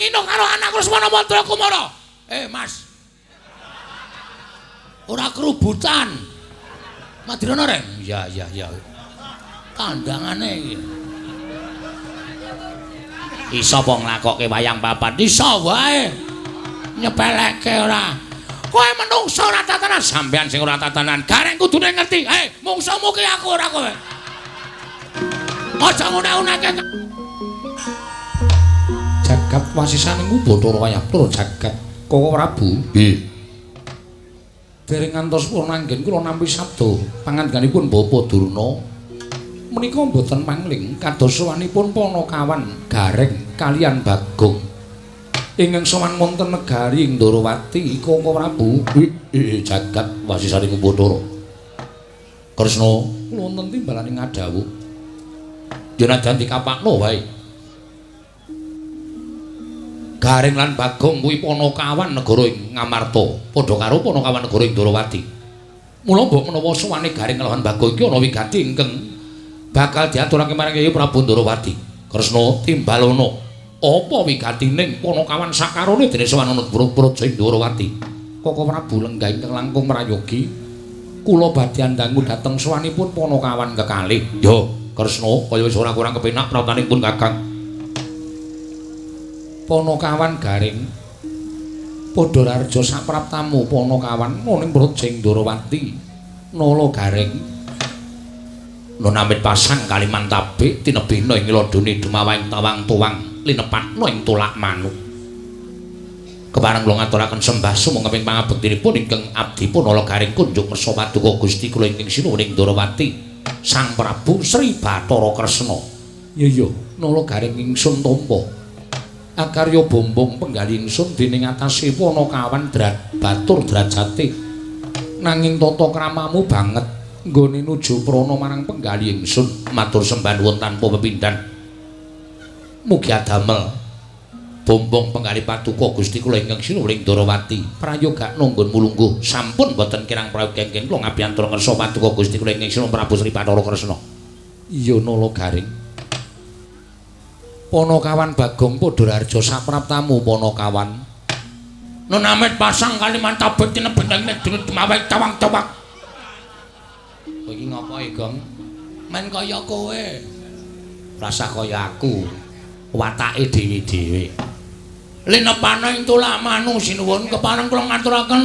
ngino karo anakku Lesmana Mandra Kumara. Mas. Ora kerubutan. Madirana Reng. Iya. Kandhangane iki. Iso apa nglakokke wayang papan? Iso wae. Nyepelekke ora. Kowe menungso ora tatanan, sampean sing ora tatanan. Gareng kudune ngerti. Mungsumu ki aku ora kowe. Aja ngune-uneke. Jagat wasisan niku Bathara wayang tur jagat Koko Prabu. Nggih. Dereng ngantos purna anggen kula nampi sabda pangandhanipun Bapak Durna. Menika mboten mangling kados sowanipun Panakawan Gareng kaliyan Bagong. Ingkang sowan wonten negari Ndorowati Koko Prabu. Jagat wasisanipun Bathara. Kresna kula wonten timbalaning ngadhawuh. Yen najan dikapakno wae. Gareng lan Bagong kuwi Panakawan negara ing Ngamarta, padha karo Panakawan negara ing Ndorowati. Mula mbok menawa sowane Gareng lan Bagong iki ana wigati ingkang bakal diaturake marang Kyai Prabu Ndorowati. Kresna timbalono. Apa wigatining Panakawan sakarone dene sowan Praja Ndorowati. Koko Prabu lenggah ingkang langkung mrayogi kula badhe andangu dhateng sowanipun Panakawan kekalih. Ya, Kresna kaya wis ora kurang kepenak prawatanipun Kakang. Panakawan Gareng padha rarja sapraptamu Panakawan ning Praja Ndorowati. Nala Gareng nonamit pasang kaliman tabik tinebihna ing lodone dumawahing tawang tuwang linepatna ing tulak manuk. Kepareng kula ngaturaken sembah sumangga ping pangabektinipun ingkang abdi pun Nala Gareng kunjuk mersa paduka Gusti kula ingkang sinuwuning Ndorowati Sang Prabu Sri Bathara Kresna. Ya Nala Gareng ingsun tampa akarya bombong penggali ingsun dening atase Panakawan batur derajate nanging tata kramamu banget nggone nuju prana marang penggali ingsun matur sembah nuwun tanpa pepindhan. Mugi adamel bombong penggali paduka Gusti kula ingkang sinuwuning Ndorowati prayoga nunggun mulungguh sampun boten kirang prayoga kenging kula ngabiyantura ngersa paduka Gusti kula ingkang sinuwun Prabu Sri Bathara Kresna. Iya Nala Gareng. Panakawan Bagong padha rarja sapraptamu Panakawan. Nonamit pasang kaliman tabik tinebeng dene dumawahing tawang-tawang. Kowe iki ngapa Gong? Men kaya kowe. Rasa kaya aku. Watake dhewe-dhewe. Linepana ing tulak manung sinuwun kepareng kula ngaturaken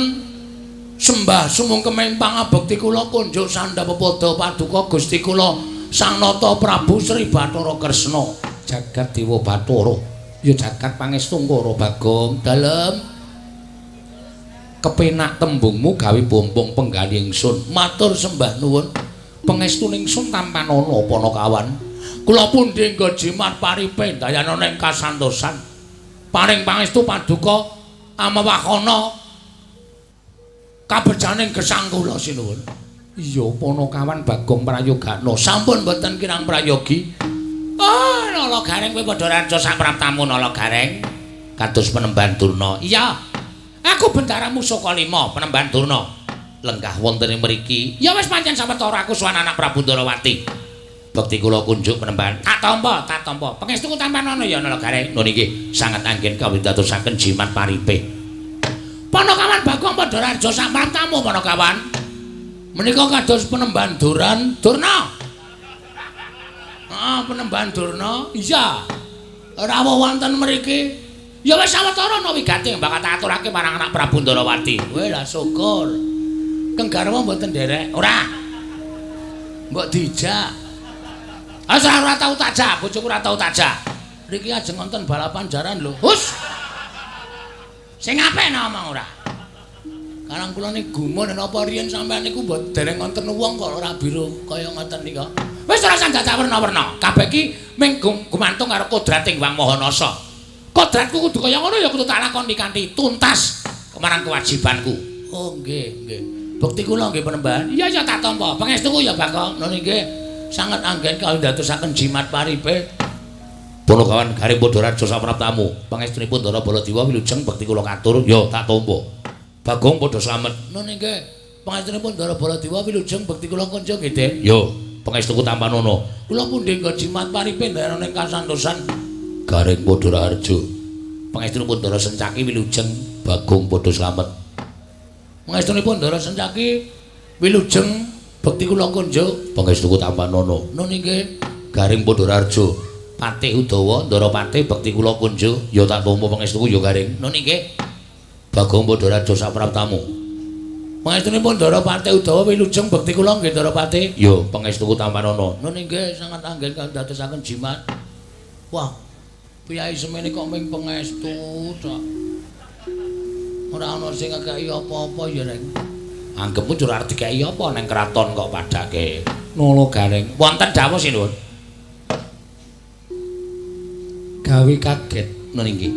sembah sumungkeming pangabekti kula kunjuk sandhapepada paduka Gusti kula Sang Nata Prabu Sri Bathara Kresna. Jagat Dewa Bathara. Ya jagat pangestu karo Bagong. Dalem kepenak tembungmu gawe bombong penggali ingsun. Matur sembah nuwun pangestuning ingsun tampan ana Panakawan. Kula pundhe nggo jimat paripe dayana ning kasantosan. Paring pangestu paduka amawakana kabejaning gesang kula sinuwun. Iya Panakawan Bagong prayogakna sampun boten kirang prayogi. Nala Gareng kowe padha rarja sapraptamu Nala Gareng kados Penemban Durna. Iya. Aku bendaramu Saka Lima Penemban Durna. Lenggah wonten ing mriki. Ya wis pancen sawetara aku sowan anak Prabu Ndorowati. Bekti kula kunjuk Penemban. Tak tampa. Pangestuku tampan ana ya Nala Gareng. Nun nggih sanget anggen kawidatosaken jimat paripe. Panakawan Bagong padha rarja sapraptamu Panakawan. Menika kados Penemban Durna. Penemban Durna. Iya. Rawuh wonten mriki. Ya wis sawetara ana wigati bakal tak aturake marang anak Prabu Ndorowati. Weh lah syukur. Keng garwa mboten nderek. Ora. Mbok dijak. Ora tau tajak, bojoku ora tau tajak. Niki ajeng wonten balapan jaran lho. Hus. Sing apik ngomong ora. Karang kula niki gumun napa riyen sampean niku mbok dereng wonten wong kok ora biru kaya ngoten nika. Wis ora usah dadak werna-werna. Kabeh iki mung gumantung karo kodrating Wang Mahanasa. Kodratku kudu kaya ngono ya kudu tak lakoni kanthi tuntas marang kewajibanku. Oh nggih. Bukti kula nggih Penemban. Iya ya tak tampa. Pangestuku ya Bagong. Nun nggih sanget anggen kawidatosaken jimat paripe. Panakawan Gareng padha rarja sapraptamu. Pangestunipun Ndara Baladewa wilujeng bekti kula katur ya tak tampa. Bagong padha slamet. Nun nggih pangestunipun Ndara Baladewa wilujeng bekti kula kunjuk nggih, Den. Ya, pangestuku tampan ana. Kula pundhe nggo jimat paripe ndayoning kasantosan. Gareng padha rarja Pangestunipun Ndara Sencaki wilujeng Bagong padha slamet. Pangestunipun Ndara Sencaki wilujeng bekti kula kunjuk pangestuku Tampanana. Nun inggih Garing Padhararja Patih Udawa Ndara Patih bekti kula kunjuk ya tak tampa pangestuku ya Garing. Nun inggih Bagong Padhararja sapraptamu. Pangestunipun Ndara Patih Udawa wilujeng bekti kula nggih Ndara Patih ya pangestuku Tampanana. Nun inggih sanget anggen kang dadosaken jimat. Wah, piyai semene kok ming pangestu tok. Ora ana sing ngekeki apa-apa ya, Reng. Anggepmu ora arep dikeki apa ning kraton kok padhake. Nolo Garing. Wonten dawuh sinuwun. Gawe kaget nun inggih.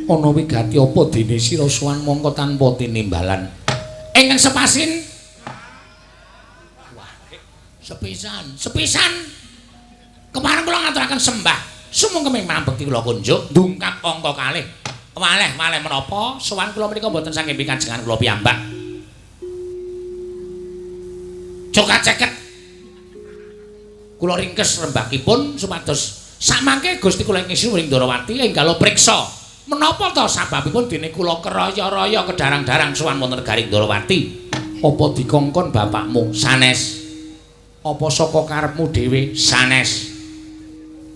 Ana wigati apa dene sira sowan mongko tanpa tinimbalan. Ingkang sepasin. Wah, sepisan. Kemarin kula ngaturaken sembah. Sumangga memang bekti kula kunjuk ndungkap angka kalih. Malih menapa sowan kula menika mboten saking pikajengan kula piyambak. Cokat ceket. Kula ringkes rembakipun supados samangke Gusti kula ngisi ing Ndarawati enggal priksa. Menapa to sababipun dene kula keraya-raya kedarang-darang sowan wonten Garing Ndarawati? Apa dikongkon bapakmu sanes? Apa saka karepmu dhewe sanes?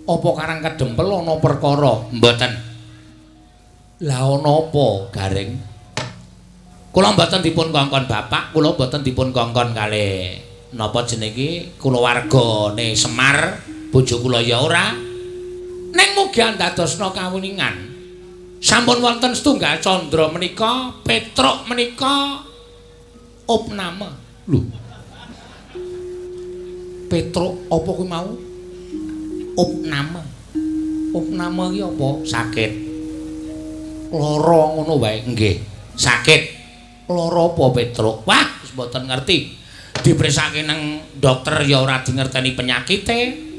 Apa karang kedempel ana perkara? Mboten. Lah ana apa, Garing? Kula mboten dipun kongkon bapak, kula mboten dipun kongkon kalih napa jenenge kulawargane Semar, bojo kula ya ora. Ning mugi andadosna kawuningan. Sampun wonten setunggal candra menika, Petruk menika opname. Lho. Petruk apa kuwi mau? Opname. Opname iki apa? Sakit. Lara ngono wae. Nggih. Sakit. Lara apa Petruk? Wah, wis mboten ngerti. Dipresake nang dokter ya ora dingerteni penyakite.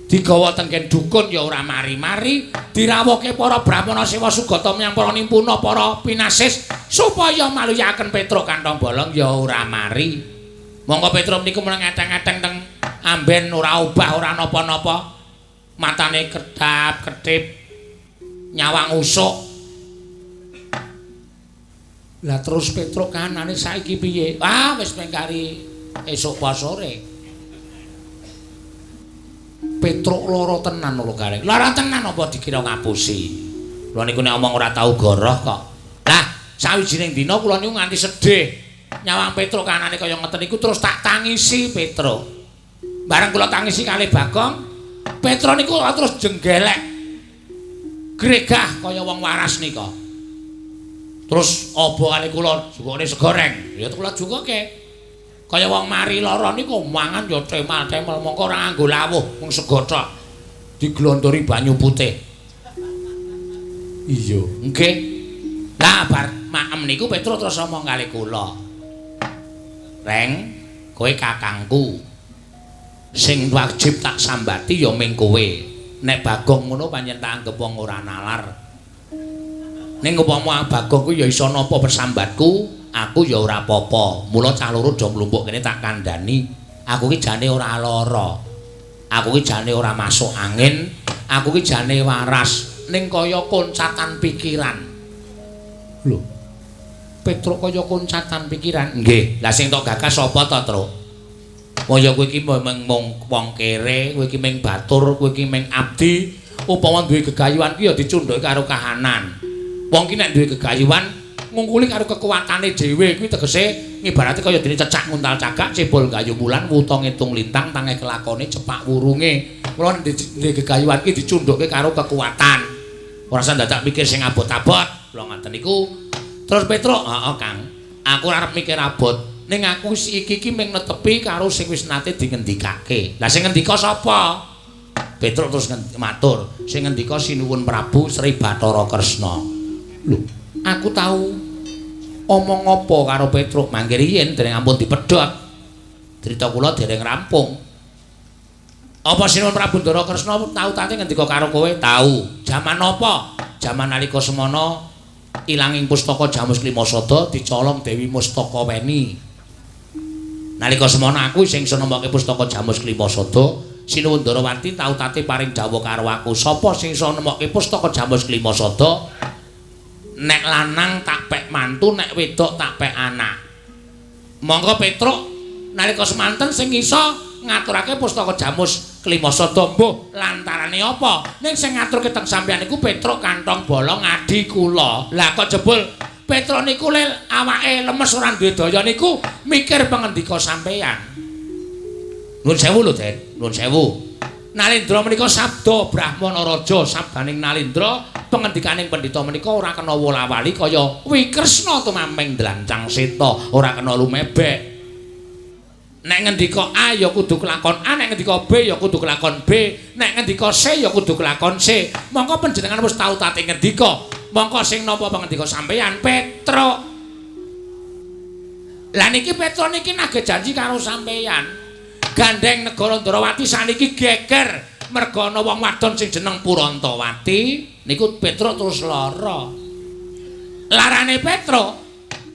Digawa tengken dukun ya ora mari-mari. Dirawuhke para Brahmana Sewa Sugata menyang para nimpuna para pinasis supaya maluyaken Petruk kantong bolong ya ora mari. Monggo Petruk niku mulai ngateng-ngateng teng amben ora obah ora napa-napa. Matane kedap-kedip nyawang usuk. Lah terus Petruk kanane saiki piye? Ah wis mengkari esuk pas sore. Petruk lara tenan lho Garing. Lara tenan apa dikira ngapusi? Kula niku nek omong ora tau goroh kok. Lah sawijining dina kula niku nganti sedih. Nyawang Petruk kanane kaya ngeten niku terus tak tangisi Petruk. Bareng kula tangisi kalih Bagong, Petruk niku terus jenggelek. Gregah kaya wong waras nika. Terus obokane kula jukune segoreng. Ya kula jukoke. Kaya wong mari lara niku mangan ya temel-temel mongko ora nganggo lawuh, mung sego tok. Diglondori banyu putih. Iya, nggih. Lah bar maem niku Petruk terus ngomong kalih kula. Reng, kowe kakangku. Sing wajib tak sambati ya ming kowe. Nek Bagong ngono pancen tak anggap wong ora nalar. Ning upama Bagong ku ya iso napa persambatku, aku ya ora apa-apa. Mula cah loro do mlumpuk kene tak kandhani. Aku ki jane ora lara. Aku ki jane ora masuk angin. Aku ki jane waras. Ning kaya koncatan pikiran. Lho. Petruk kaya koncatan pikiran. Nggih. Lah sing tok gagas sapa to, Truk? Kaya kowe iki mung wong kere, kowe iki mung batur, kowe iki mung abdi. Upama duwe gegayuhan ki ya dicundhuke karo kahanan. Wong ki nek duwe gegayuhan ngungkuli karo kekuatane dhewe kuwi tegese ngibarate kaya dene cecak nguntal cagak cebol gayu mulan wuta ngitung lintang tange kelakone cepak wurunge. Mula nek gegayuhan ki dicundhuke karo kekuatan. Ora usah dadak mikir sing abot-abot. Kula ngoten niku. Terus Petruk, heeh Kang. Aku ora arep mikir abot. Ning aku iki mung netepi karo sing wis nate dingendikake. Lah sing ngendika sapa? Petruk terus matur, sing ngendika Sinuwun Prabu Sri Bathara Kresna. Lho, aku tahu omong apa karo Petruk mangke riyen dereng ampun dipedhot. Crita kula dereng rampung. Apa Sinuwun Prabu Ndara Kresna tau tate ngendika karo kowe? Tahu. Jaman apa? Jaman nalika semana ilanging pustaka Jamus Klimasada dicolong Dewi Mustakaweni. Nalika semana aku sing iso nemokake pustaka Jamus Klimasada Sinuwun Darawati tau tate paring dawuh karo aku, sapa sing iso nemokke pustaka Jamus Klimasada? Nek lanang tak pek mantu, nek wedok tak pek anak. Monggo Petruk nalika semanten sing iso ngaturake pustaka Jamus Klimasada mbuh lantarane apa? Ning sing ngaturke teng sampeyan niku Petruk kantong bolong adi kula. Lah kok jebul Petruk niku lil awake lemes ora duwe daya niku mikir pangendika sampeyan. Nuwun sewu lho, Den. Nuwun sewu. Nalindra menika sabda Brahmana Raja, sabdaning Nalindra pengendikaning pendhita menika ora kena wola-wali kaya Wikresna tumaming dlancang seta, ora kena lumebek. Nek ngendika A ya kudu kelakon A, nek ngendika B ya kudu kelakon B, nek ngendika C ya kudu kelakon C. Mongko panjenengan wis tau tate ngendika, mongko sing napa pangendika sampeyan Petruk. Lah niki Petruk niki nagih janji karo sampeyan. Gandeng negara Ndarawati saniki geger merga ana wong wadon sing jeneng Purantawati niku Petruk terus lara. Larane Petruk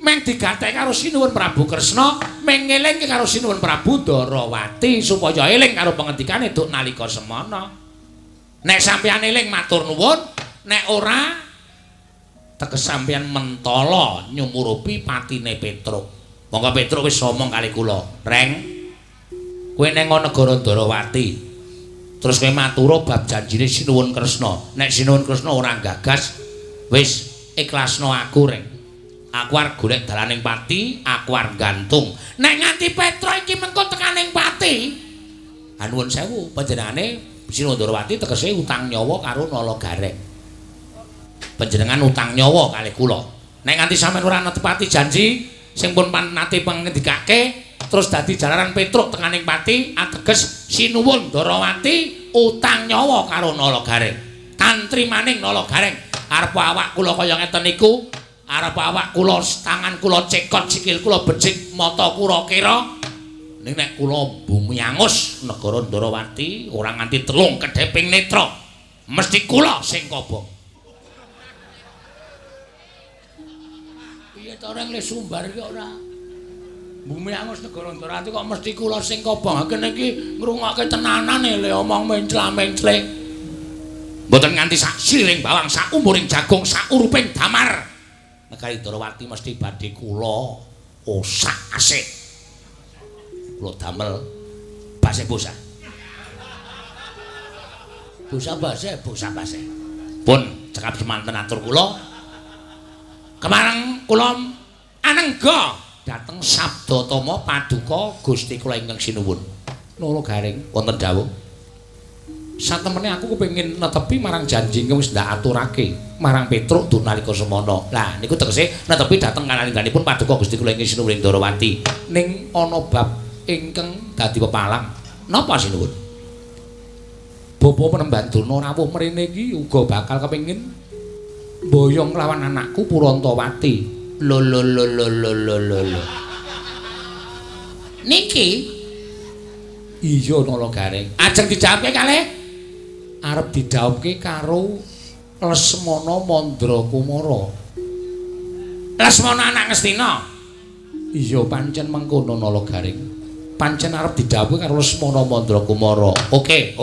meng digatek karo Sinuwun Prabu Kresna, meng ngelingke karo Sinuwun Prabu Ndarawati supaya eling karo pangendikane duk nalika semana. Nek sampeyan eling matur nuwun, nek ora teges sampeyan mentala nyumurupi patine Petruk. Monggo Petruk wis omong kali kula, Reng. Kowe neng negara Ndarawati. Terus kowe matura bab janjine Sinuwun Kresna. Nek Sinuwun Kresna ora gagas, wis ikhlasno aku, Reng. Aku arep golek dalaning pati, aku arep gantung. Nek nganti Petruk iki mengko tekaning pati, nuwun sewu, panjenengane Sinuwun Ndarawati tegese utang nyawa karo Nalagareng. Panjenengan utang nyawa kalih kula. Nek nganti sampeyan ora netepati janji sing pun nate pangendikake, terus dadi jalaran Petruk tekaning pati, ateges Sinuwun Ndarawati utang nyawa karo Nalagareng. Tantri maning Nalagareng, arep awak kula kaya ngeten niku, arep awak kula tangan kula cekot, sikil kula becik, mata kula kira. Ning nek kula bumi angus negara Ndarawati ora nganti telung kedheping netra, mesti kula sing kobong. Piye to Reng le sumbar iki ora? Bumi angus negara Ndarawati kok mesti kula sing kobong. Kene iki ngrungokke tenanane le omong mencla-mencling. Mboten nganti sak siling bawang, sak umuring jagung, sak uruping damar. Negari Ndarawati mesti badhe kula osak asik. Kula damel base bosa. Bosa base. Pun cekap semanten atur kula. Kemareng kula anengga dateng Sabdatama Paduka Gusti kula ingkang sinuwun Nalagareng wonten dawuh satemene aku kepengin netepi marang janji ingkang wis ndak aturake marang Petruk dur nalika semana. Lah niku tegese netepi dateng kalangganipun Paduka Gusti kula ingkang sinuwun Ndarawati ning ana bab ingkang dadi pepalang. Napa sinuwun? Bapa Penemban Durna rawuh mrene iki uga bakal kepengin mboyong lawan anakku Purantawati. Lho. Niki iya Nalagareng. Ajeng dijawabke kalih arep didhawuhke karo Lesmana Mandrakumara. Lesmana anak Ngastina. Iya pancen mengkono Nalagareng. Pancen arep didhawuhke karo Lesmana Mandrakumara. Oke.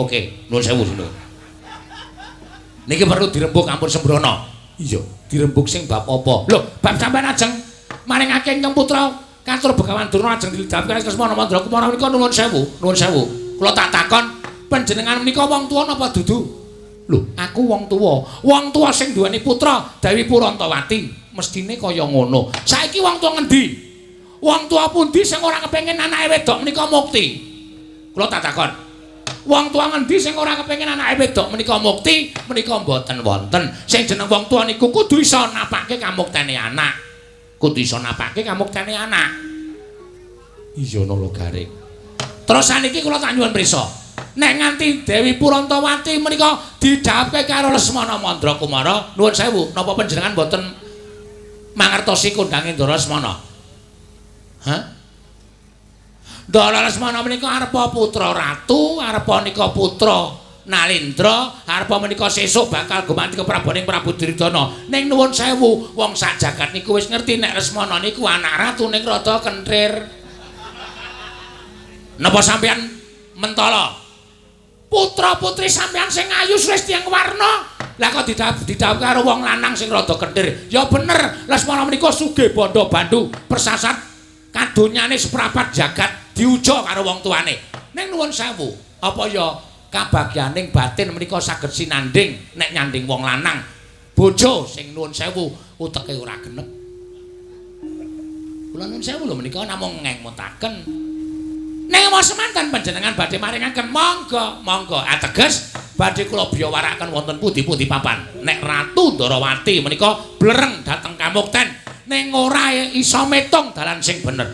Nuwun sewu Sinuwun. Niki perlu dirembuk ampun sembrono. Iya, dirembuk sing bab apa? Lho, bab sampean ajeng maringake Nyeng Putra Katur Begawan Durna ajeng didhawuhke Lesmana Mandrakumara menika nuwun sewu. Kula tak takon, panjenengan menika wong tuwa napa dudu? Lho, aku wong tuwa. Wong tuwa sing duweni putra Dewi Purantawati, mestine kaya ngono. Saiki wong tuwa ngendi? Wong tuwa pundi sing ora kepengin anake wedok menika mukti? Kula tak takon. Wong tua ngendi sing ora kepengin anake wedok menika mukti, menika mboten wonten. Sing jeneng wong tua niku kudu iso napake kamuktene anak. Iya Nalagareng. Terus saniki kula tak nyuwun prisa. Nek nganti Dewi Purantawati menika didhawuhke karo Lesmana Mandrakumara, nuwun sewu, napa panjenengan mboten mangertosi kondange Ndara Lesmana? Hah? Ndara Lesmana menika arepa putra ratu, arepa nika putra Nalindra, arepa menika sesuk bakal gumanti keprabaning Prabu Duryudana. Ning nuwun sewu, wong sak jagat niku wis ngerti nek Lesmana niku anak ratu ning rada kentrir. Napa sampeyan mentala putra-putri sampeyan sing ayu wis tiyang warna. Lah kok didhawuh karo wong lanang sing rada kenthir. Ya bener, Lesmana menika sugih bondo bandu persasat kadonyane seprapat jagat diuja karo wong tuane. Ning nuwun sewu, apa ya kabagyaning batin menika saged sinanding nek nyanding wong lanang. Bojo sing nuwun sewu uteke ora genep. Kula nuwun sewu lho menika namung ngemutaken. Ning mau semanten panjenengan badhe maringaken monggo ateges badhe kula biawaraken wonten pundi-pundi papan. Nek Ratu Ndarawati menika blereng dhateng Kamukten ning ora iso metung dalan sing bener.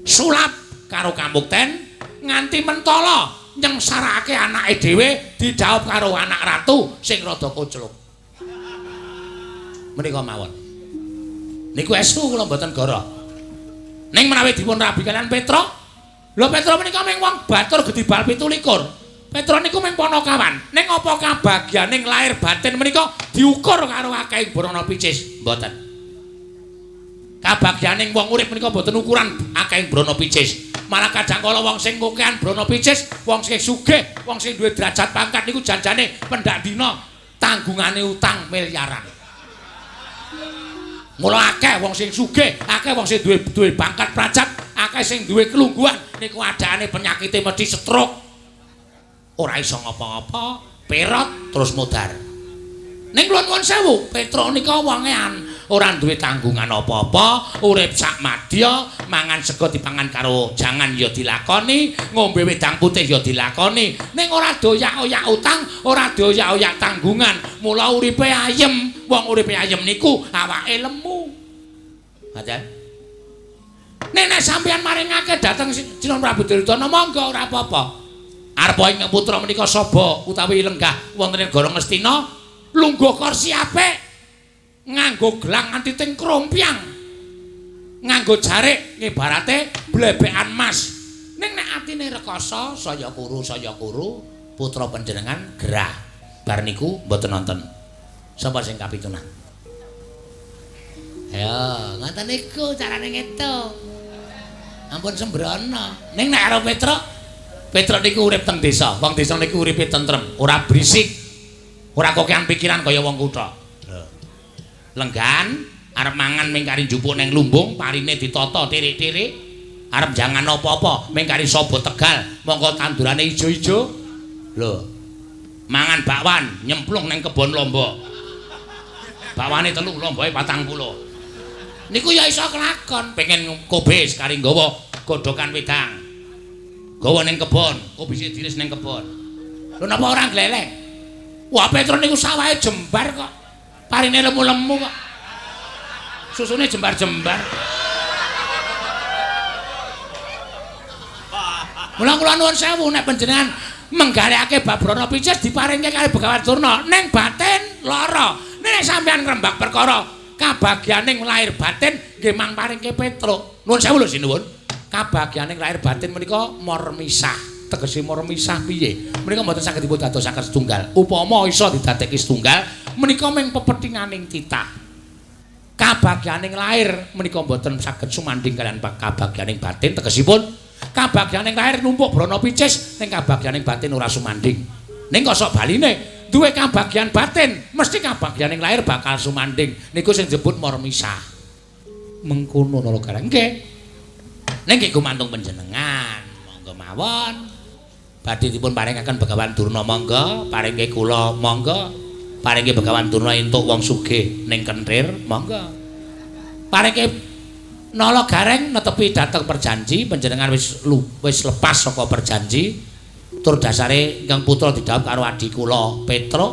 Sulap karo Kamukten nganti mentala nyengsarake anake dhewe dijawab karo anak ratu sing rada kocluk. Menika mawon. Niku estu kula mboten goro. Ning menawi dipun rabi kalian Petra, lho Petra menika mung wong batur gedibal 17. Petra niku mung Panakawan. Ning apa kabagyaning lair batin menika diukur karo akehing Brana Picis? Mboten. Kabagyaning wong urip menika mboten ukuran akehing Brana Picis. Malah kadang kala wong sing kokean Brana Picis, wong sing sugih, wong sing duwe derajat pangkat niku janjane pendak dina tanggungane utang miliaran. Mula akeh wong sing sugih, akeh wong sing duwe pangkat prajat, akeh sing duwe kelungguhan niku adane penyakite mesti stroke. Ora iso ngapa-ngapa, perot terus mudar. Ning kula nuwun sewu, Petra nika wongean, ora duwe tanggungan apa-apa, urip sak madya, mangan sego dipangan karo jangan ya dilakoni, ngombe wedang putih ya dilakoni. Ning ora doyak-oyak utang, ora doyak-oyak tanggungan. Mula uripe ayem. Wong uripe ayem niku awake lemu. Ngaten. Nek sampeyan maringake dhateng Sinon Prabu Duryudana monggo ora apa-apa. Arep ing putra menika Saba utawi lenggah wonten ing Negara Ngastina, lungguh kursi apik, nganggo gelang nganti ting krompiang, nganggo jarik ngibarate blebekan mas. Ning nek atine rekoso saya kuru putra panjenengan gerah. Bar niku mboten nonton. Sapa sing kapitunan? Ayo, ngoten niku carane ngitung. Ampun sembrono. Ning nek karo Petra niku urip teng desa. Wong desa niku uripe tentrem, ora berisik. Ora kokean pikiran kaya wong kutha. Lenggan arep mangan ming kari njupuk ning lumbung, parine ditata tirik-tirik. Arep jangan apa-apa, ming kari Saba Tegal, mongko tandurane ijo-ijo. Lho. Mangan bakwan nyemplung ning kebon lombok. Bakwane 3, lomboke 40. Niku ya iso kelakon, pengen kobis kari nggawa godhokan wedang. Gawa ning kebon, kobise diris ning kebon. Lho napa ora glelek? Wah Petra niku sawahe jembar kok. Parine lemu-lemu kok. Susune jembar-jembar. Mula kula nuwun sewu nek panjenengan menggalekake bab Brana Picis diparingke kali Begawan Durna ning batin lara. Nek sampeyan ngrembak perkara kabagyaning lair batin nggih mang paringke Petra. Nuwun sewu lho sinuwun. Kabagyaning lair batin menika mor misah. Tegese mor misah piye? Menika mboten saged dipun dadosaken setunggal. Upama iso didadekke setunggal, menika mung pepethinganing titah. Kabagyaning lair menika mboten saged sumanding kalian kabagyaning batin, tegesipun kabagyaning lair numpuk Brana Picis ning kabagyaning batin ora sumanding. Ning kok sok baline duwe kabagyan batin, mesti kabagyaning lair bakal sumanding. Niku sing disebut mor misah. Mengkono lho Karang. Nggih. Ning nggih gumantung panjenengan. Monggo mawon. Badhe dipun paringaken Begawan Durna monggo, paringke kula monggo, paringke Begawan Durna entuk wong sugih ning kentir monggo. Paringke Nala Gareng netepi dhateng perjanji panjenengan wis lepas saka perjanji. Tur dasare ingkang putra didhawuh karo adhi kula Petra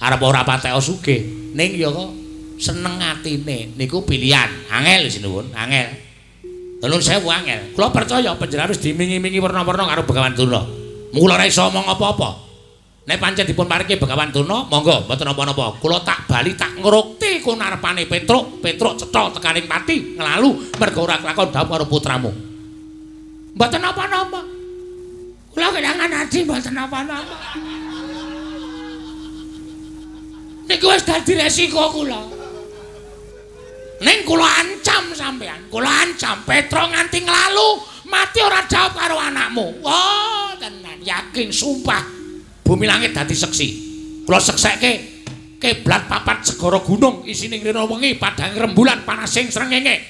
arep ora patek sugih ning ya kok seneng atine niku pilihan. Angel sinuwun, angel. Nuwun sewu angel. Kula percaya panjenengan wis dimingi-mingi werna-werna karo Begawan Durna. Mula ora iso omong apa-apa. Nek pancen dipun paringi Begawan Durna, monggo mboten napa-napa. Kula tak bali tak ngrukti kunarepane Petruk cetha tekaning pati nglalu merga ora kelakon dawuh karo putramu. Mboten napa-napa. Kula kedangan adi mboten napa-napa. Niku wis dadi resiko kula. Ning kula ancam sampean, kula ancam Petra nganti nglalu mati ora jawab karo anakmu. Wah, tenan yakin sumpah. bumi langit dadi seksi. Kula seksekke kiblat papat segara gunung isining rira wengi padang rembulan panasing srengenge.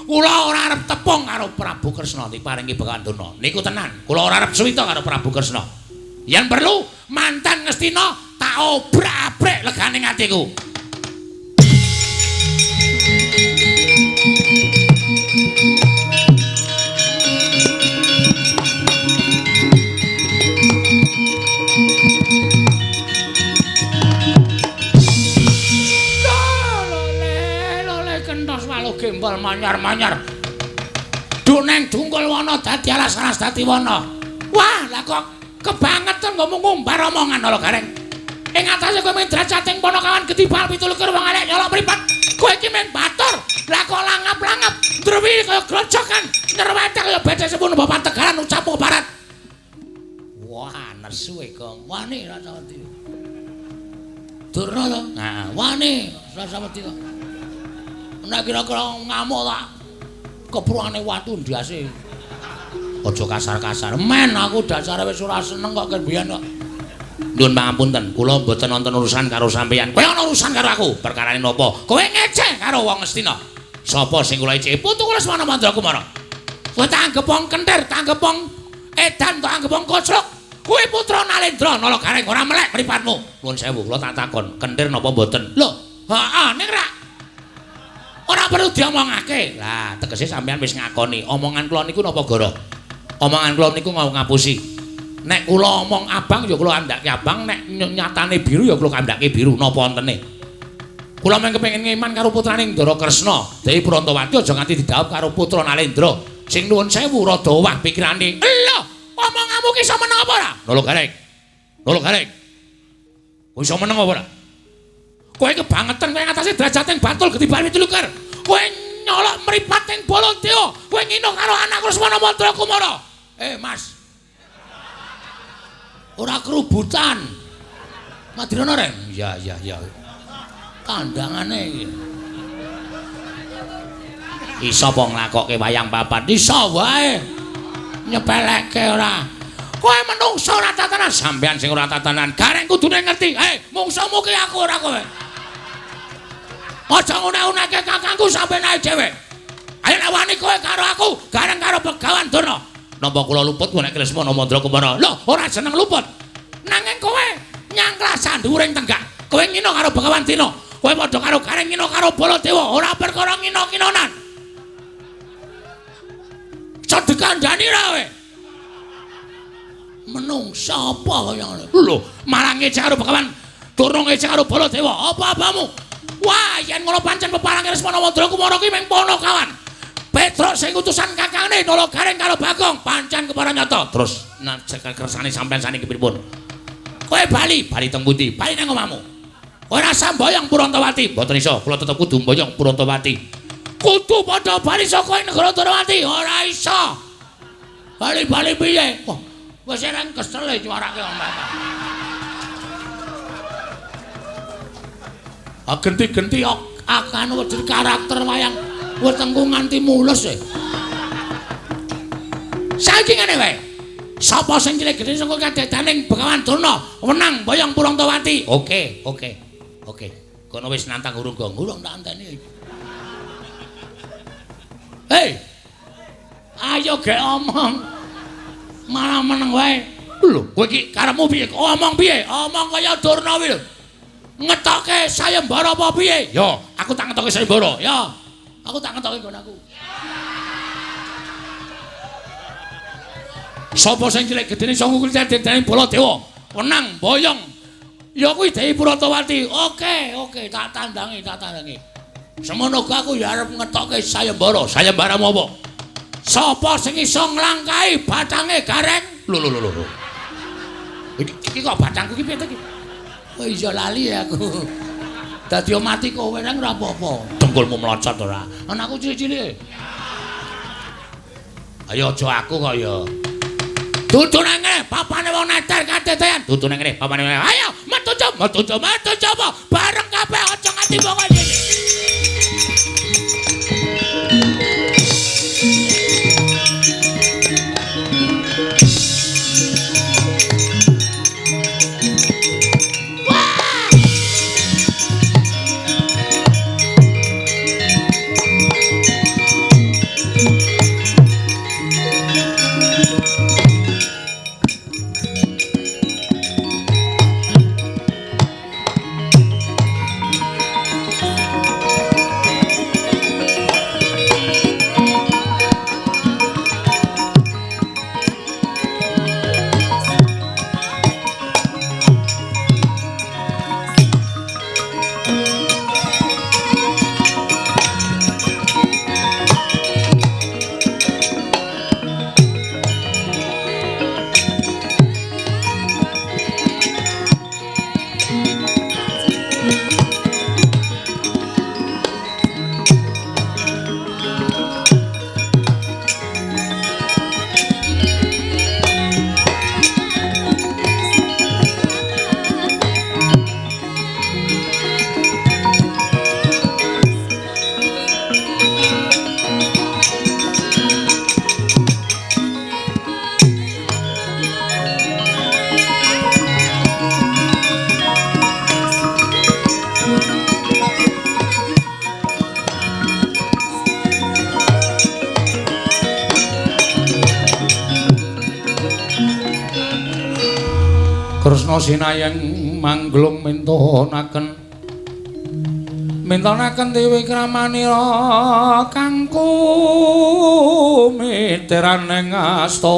Kula ora arep tepung karo Prabu Kresna diparingi Bekandana. Niku tenan, kula ora arep suwita karo Prabu Kresna. Yen perlu mantan Ngastina tak obrak-abrik legane atiku. Gembal manyar-manyar. Duneng dungkul wana dadi alas-alas dadi wana. Wah, lah kok kebangetan ngomong ngumbar omongan ala gareng. Ing atase kowe mung drajating Panakawan Gedibal 17 wong elek nyolok mripat. Kowe iki mung batur. Lah kok langap-langap druwi kaya grojokan, nyerwetek kaya becek sepun bapak Tegalan ucap barat. Wah, nesu kok wani Rasawati. Durna to? Nah, wani Rasawati kok. Nek kira-kira ngamuk tak kepruane watu ndase. Aja kasar-kasar. Men aku dasare wis ora seneng kok kebiyen kok. Nuwun pangapunten, kula mboten wonten urusan karo sampeyan. Kowe ana urusan karo aku. Perkarane napa? Kowe ngeceh karo wong Ngastina. Sapa sing kula eceh? Putu kula Semana Mandrakumara. Kowe tak anggap wong kentir, tak anggap wong edan, tak anggap wong koclok. Kowe putra Nalendra Nalagareng ora melek mripatmu. Nuwun sewu, kula tak takon, kentir napa mboten? Lho, heeh ning ra ora perlu diomongake. Lah, tegese sampean wis ngakoni, omongan kula niku napa gara? Omongan kula niku ngapusi. Nek kula omong abang ya kula andhake abang, nek nyatane biru ya kula kandhake biru, napa wontene? Kula mung kepengin ngeman karo putraning Ndara Kresna, Dewi Brantawati aja nganti didhawuh karo putra Nalendra. Sing nuwun sewu rada owah pikirane. Lho, omonganmu ki iso meneng apa ora? Nalagareng. Nalagareng. Kowe iso meneng apa ora? Kowe kebangetan kowe ngatasi drajating Batul Gedibal 17. Kowe nyolok mripating Baladewa. Kowe ngino karo anakku Semana Mandrakumara. Mas. Ora kerubutan. Madirana Reng? Ya. Kandhangane iki. Iso apa nglakokke wayang papat? Iso wae. Nyepelekke ora. Kowe menungso ora tatanan, sampean sing ora tatanan. Gareng kudune ngerti. Mungsumu ki aku ora kowe. Aja ngune-uneke kakangku sampeyan ae dhewe. Ayo nek wani kowe karo aku, gareng karo Begawan Durna. Napa kula luput nek Lesmana Mandrakumara? Lho, ora seneng luput. Nanging kowe nyangklas sanduring tenggak. Kowe ngino karo Begawan Dina. Kowe padha karo gareng ngino karo Baladewa, ora perkara ngino-nginonan. Sedekandani ra kowe. Menungsa apa kaya ngene? Lho, malah ngecek karo Begawan Durna ngecek karo Baladewa. Apa-apamu? Wah, yen ngono pancen peparange Semana Mandrakumara ki mung Panakawan. Petruk sing utusan kakangne Nalagareng karo Bagong pancen kepara nyata. Terus kersane sampean saniki pripun? Kowe bali teng pundi? Bali nang omahmu. Ora samboyong Purantawati. Mboten iso, kula tetep kudu mboyong Purantawati. Kudu padha bali saka negara Durawati. Ora iso. Bali piye? Wah, wis ereng kesel e nyuarake omah. Genti-genti akan wedi karakter wayang wetengku nganti mulus e. Saiki ngene wae. Sapa sing cilik gedhe saka kadedaning Begawan Durna wenang mboyong Purantawati. Oke. Kono wis nantang urung tak anteni. Hei. Ayo ge omong. Malah meneng wae. Lho, kowe iki karepmu piye? Omong piye? Omong kaya Durna kuwi lho. Ngetokke sayembara apa piye? Ya, aku tak ngetokke sayembara. Ya. Aku tak ngetokke nggon aku. Sapa sing cilik gedene saka kulit dening Baladewa? Wenang boyong. Ya kuwi Dewi Brantawati. Oke, tak tandangi. Semono aku ya arep ngetokke sayembara. Sayembaramu apa? Sapa sing iso nglangkahi bathange gareng? Lho. Iki kok bathangku iki piye to iki? Oh iya lali aku. Dadi mati kowe nang ora apa-apa. Dengkulmu mlocot ora. Anakku cilik-cilik. Ayo aja aku kok ya. Dudu nang ngene, papane wong neter katetean. Dudu nang ngene, papane. Ayo, metu coba. Bareng kabeh aja nganti monggo iki. Kresna sinayeng manglung mintonaken dewe kramanira kang kumiteran asta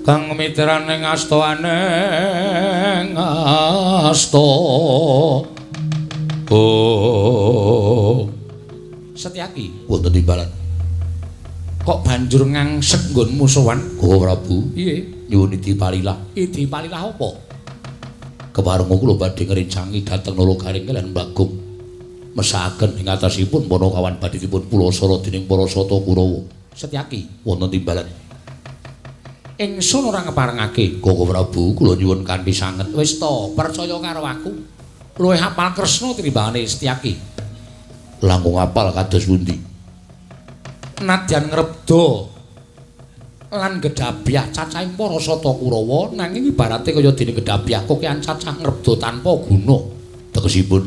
kang kumiteran asta aneng asta Setyaki wonten timbalan kok banjur ngangsek nggonmu sowan Gawa Prabu piye nyuwun dipalilah dipalilah apa kepareng kula badhe ngrencangi dhateng Nalagaring lan Bagong mesakaken ing atasipun Panakawan badhe dipun pulasara dening para sata Kurawa Setyaki wonten timbalan ingsun ora ngeparengake Gawa Prabu kula nyuwun kanthi sanget wis to percaya karo aku luwih hafal Kresna tinimbangane Setyaki langkung apal kados pundi nadyan ngrebda lan gedabyah cacahing para sata Kurawa nanging ibarate kaya dene gedabyah kokean cacah ngrebda tanpa guna tegesipun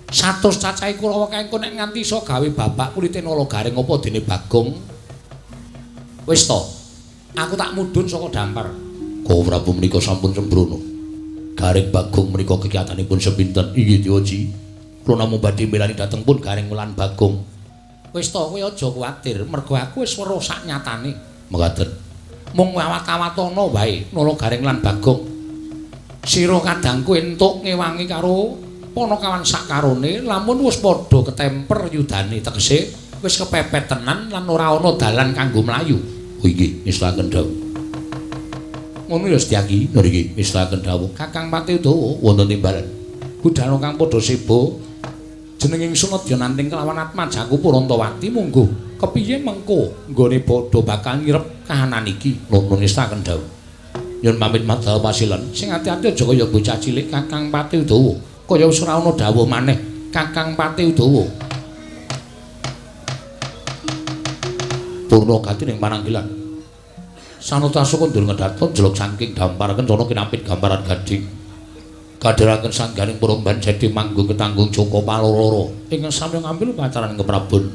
satus cacahing Kurawa kengko nek nganti iso gawe babak kulite Nalagaring apa dene Bagong wis to aku tak mudhun saka dampar Gawa Prabu menika sampun sembrono Garing Bagong menika kegiatanipun sepinten inggih Diwaji kula namung badhe melani dhateng pun Garing lan Bagong. Wis to kowe aja kuwatir, mergo aku wis weruh sak nyatane. Mekaten. Mung awat-awatana wae Nalagaring lan Bagong. Sira kadangku entuk ngewangi karo Panakawan sakarone, lamun wis padha ketemper yudane tegese wis kepepet tenan lan ora ana dalan kanggo mlayu. Oh nggih, istirahaken dawuh. Ngono ya Setyaki, nggih, istirahaken dawuh. Kakang Pati Udawa wonten timbalan. Budhal kang padha sebo jeneng ingsun adya nanting kelawan atmajaku Purantawati monggo kepiye mengko nggone padha bakal nyirep kahanan iki nuwun istirahaken dawuh nyun pamit madal pasilan sing ati-ati aja kaya bocah cilik Kakang Pati Udawa kaya wis ora ana dawuh maneh Kakang Pati Udawa purna gati ning pananggilan sanota sukundur ngedhaton jeluk saking dampar kencana kinampit gambaran gading kadharaken sangganing Puromban Jadi manggung ketanggung Joko Paloro ingkang sami ngambil pacaran keprabon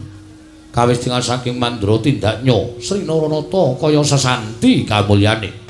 kawis tinggal saking Mandra tindaknya Sri Naranata kaya sesanti kamulyane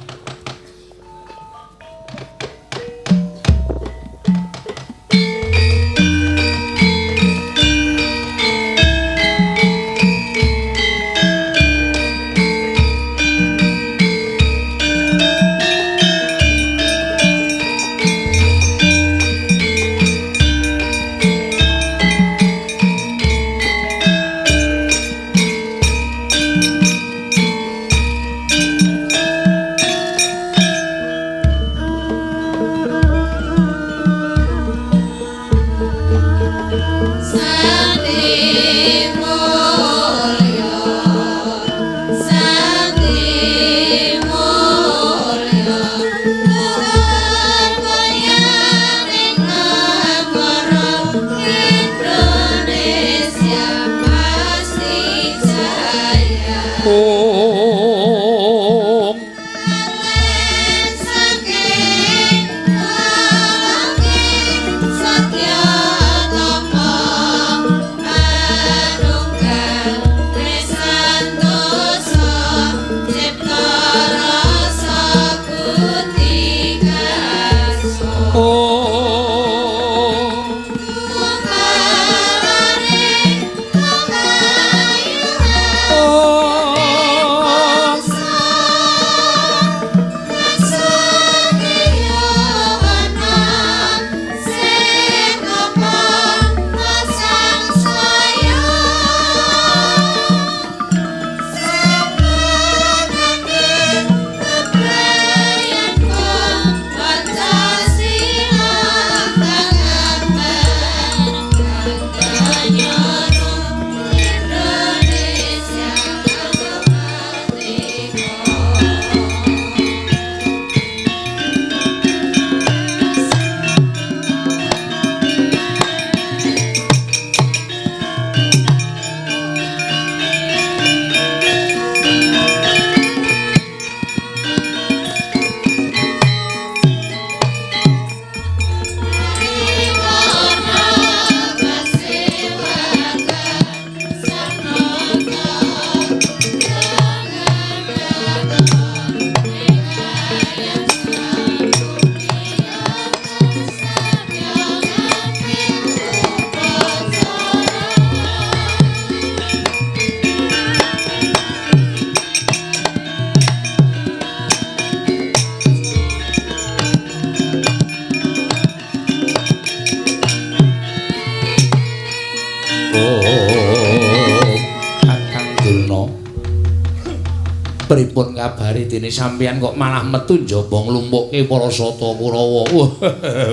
Pripun kabari dene sampeyan kok malah metu njaba nglumpukke para sata Kurawa.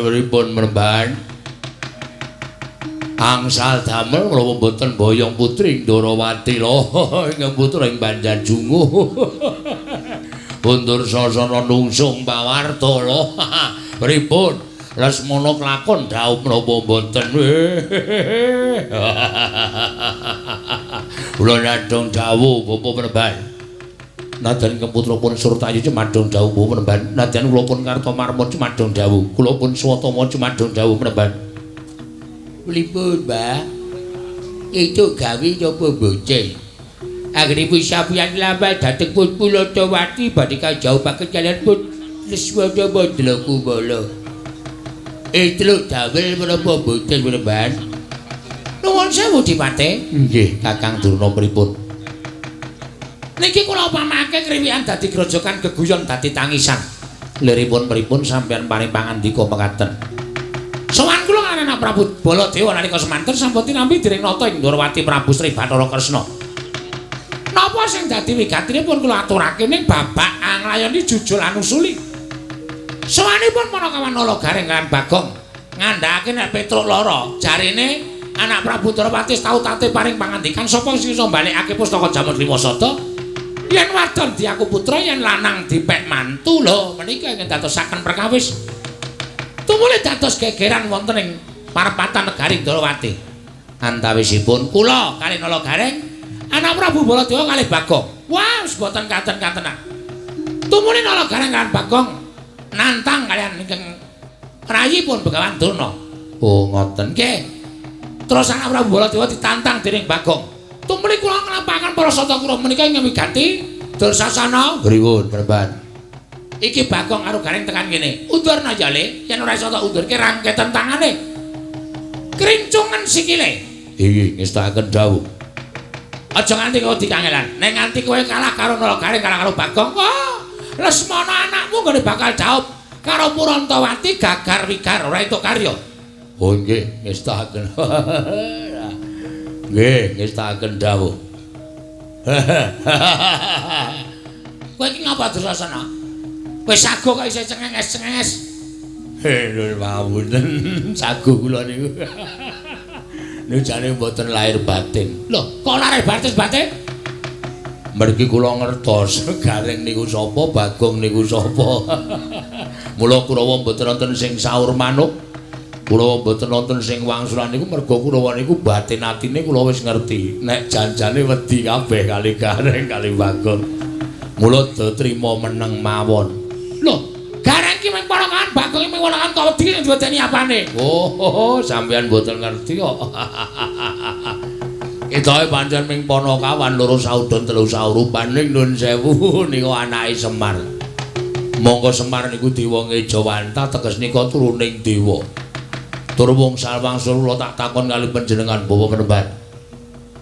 Pripun Mremban? Angsal damel kula mboten boyong putri Ndarawati lho. Ing putra ing Banjarjungu. Bundur sasana nungsung pawarta lho. Pripun? Lesmana kelakon dhaup menapa mboten? Kula nadhong dawuh Bapak Mremban. Nadyan keputra pun Surtayu cumadhong dawuh Bapak Mremban. Nadyan kula pun Kartomarma cumadhong dawuh. Kula pun Swatama cumadhong dawuh Mremban. Pripun, Mbah? Itu gawe napa bocah? Anggenipun sampeyan lambat dhateng pun Pulatawati badhe kajauhaken kaliyan pun Lesmana Mandala Kumala. Itu damel menapa boten Mremban? Nuwun sewu Dipate. Nggih, Kakang Durna pripun? Niki kula upamake kriwikan dadi grojokan geguyon dadi tangisan. Liripun pripun sampeyan paring pangandika mekaten? Sowan kula kan anak Prabu Baladewa nalika semanten sampun tinampi dening nata ing Ndarawati Prabu Sri Bathara Kresna. Napa sing dadi wigatinipun kula aturake ning babak anglayani jujul anusuli. Sowanipun Manakawan Nalagareng kan Bagong ngandhakake nek Petruk lara jarine anak Prabu Ndarawati tau tate paring pangandikan sapa sing iso mbalikake pustaka Jamun Krimasada yen wadon diaku putra yen lanang dipek mantu lho menika ingkang dadosaken perkawis. Tumuli dados gegeran wonten ing parapatan negari Ndarawati. Antawisipun kula kalih Nalagareng, anak Prabu Baladewa kalih Bagong. Wah, wis boten katen-katenan. Tumuli Nalagareng kan Bagong nantang kalian ingkang rayipun Begawan Durna. Oh, ngoten nggih. Terus anak Prabu Baladewa ditantang dening Bagong. Tumuli kula nglampahaken para sata kura menika ingkang wigati Dursasana. Griwun, Mremban. Iki Bagong karo Gareng tekan kene. Undurna jale, yen ora iso tak undurke rangketen tangane. Krincungen sikile. Iki ngestakaken dawuh. Aja nganti kowe dikangelan. Nek nganti kowe kalah karo Nalagareng karo Bagong, wah, Lesmana anakmu nggone bakal dhaup karo Purantawati gagar wigar ora entuk karya. Oh nggih, ngestakaken. Nggih, ngestakaken dawuh. Kowe iki ngapa Dursasana? Wis sago kok isih cengenges-cengenges. Lho mawon sago kula niku. Niku jane mboten lahir batin. Lho, kok lahir batin? Mergi kula ngertos Gareng niku sapa, Bagong niku sapa. Mula Kurawa mboten wonten sing saur manuk. Kurawa mboten wonten sing wangsulan niku merga Kurawa niku batin atine kula wis ngerti. Nek janjane wedi kabeh kali Gareng kali Bagong. Mula trima meneng mawon. Loh, Gareng ki mung ponakan, Bagong ki mung ponakan kok wedi sing diwedeni apane? Oh, sampeyan mboten ngerti kok. Itoke pancen ming Panakawan loro saudon telu saurupaning nuwun sewu nika anake Semar. Monggo Semar niku dewa Ngejawanta teges nika turuning dewa. Tur wangsul kula tak takon kali panjenengan Bapak Mremban.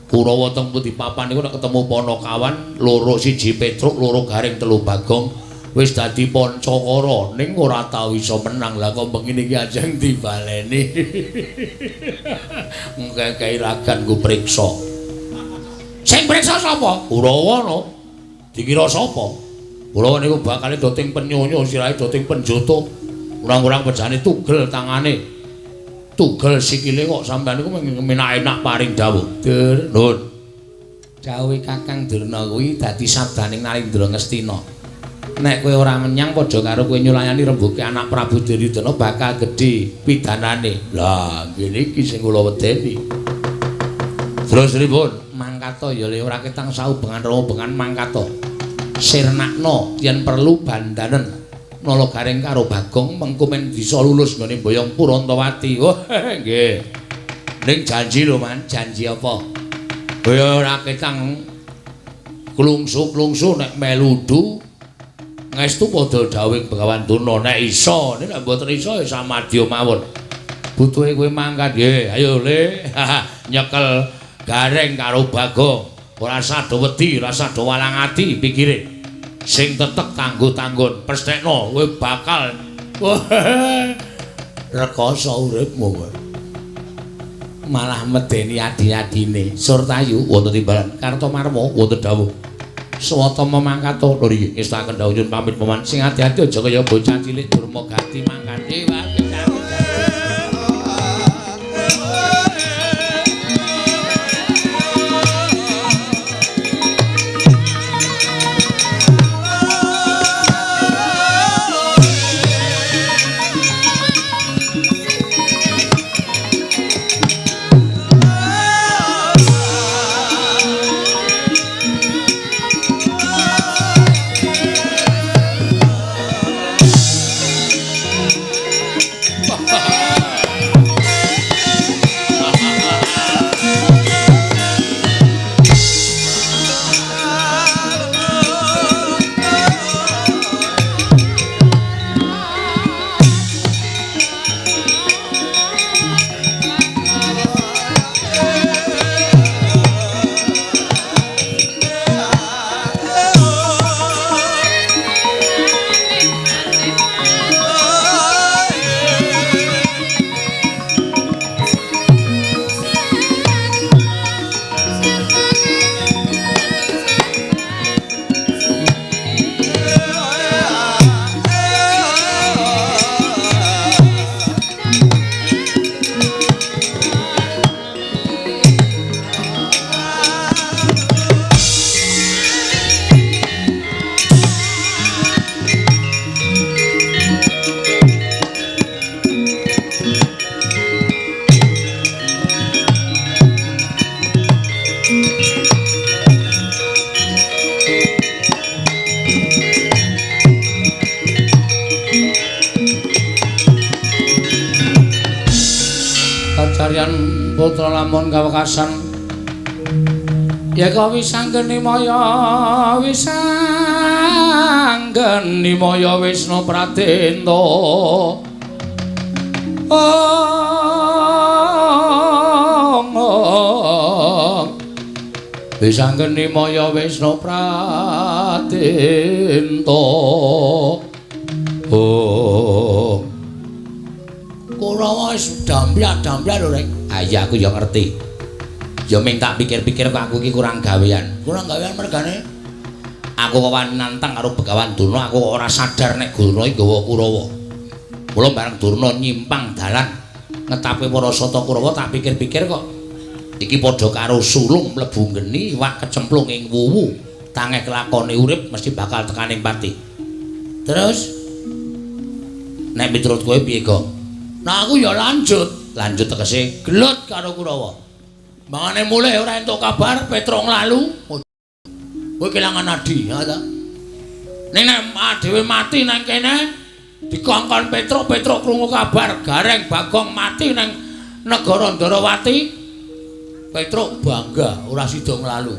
Kurawa teng pundi papan niku nek ketemu Panakawan loro siji Petruk, loro Gareng, telu Bagong. Wis dadi Pancakara ning ora tau iso menang. Lah kok bengi iki ajeng dibaleni. Ngekeki ragan ku priksa. Sing priksa sapa? Kurawa no. Dikira sapa? Kurawa niku bakal doting penyonyo sirahe doting penjoto. Urang-urang pejane tugel tangane. Tugel sikile kok sampean niku enak-enak paring dawuh. Dur, nun. Dawuhe Kakang Durna kuwi dadi sabdaning Narendra Ngastina. Nek kowe ora menyang padha karo kowe nyulayani rembuke anak Prabu Duryudana bakal gedhe pidanane. Lah, ngene iki sing kula wedeni. Terus ripun? Mangkata ya le ora ketang saubengan rombongan mangkata. Sirnakna yen perlu bandanen. Nalagareng karo Bagong mengko men bisa lulus nggone Boyong Purantawati. Oh, nggih. Ning janji lho, Man. Janji apa? Kowe ora ketang klungsu-klungsu nek meludu ngestu padha dawuh Begawan Durna nek iso nek mboten iso ya samadya mawon. Butuhe kowe mangkat nggih. Ayo Le. Nyekel Gareng karo Bagong. Ora sada wedi, ora sada walang ati pikire. Sing tetek tangguh-tanggon. Pesthekno kowe bakal rekoso uripmu kowe. Malah medeni adi-adine. Surtayu wonten timbalan Kartomarma wonten dawuh. swatama mangkat lho iki ngestaken dawuh pamit paman sing ati-ati aja kaya bocah cilik durma ganti mangkate wae. Putra lamun kawekasan ya ka wisanggeni maya Wisnu Pratenta wisanggeni maya Wisnu Pratenta Kurawa wis dampyak-dampyak lho rek. Ah iya aku ya ngerti. Ya ming tak pikir-pikir kok aku iki kurang gawean. Kurang gawean mergane aku kok nantang karo Begawan Durna, aku kok ora sadar nek Durna iki nggawa Kurawa. Mula bareng Durna nyimpang dalan ngetapi para sata Kurawa tak pikir-pikir kok iki padha karo sulung mlebu geni iwak kecemplung ing wuwu. Tangeh kelakone urip mesti bakal tekaning pati. Terus nek miturut kowe piye kok? Nah aku ya lanjut tegese gelut karo Kurawa. Mangane mulih ora entuk kabar Petro nglalu. Kowe kelangan adi, ya ta? Ning nek dhewe mati nang kene dikongkon Petro krungu kabar Gareng Bagong mati nang negara Ndarawati. Petro bangga ora sida nglalu.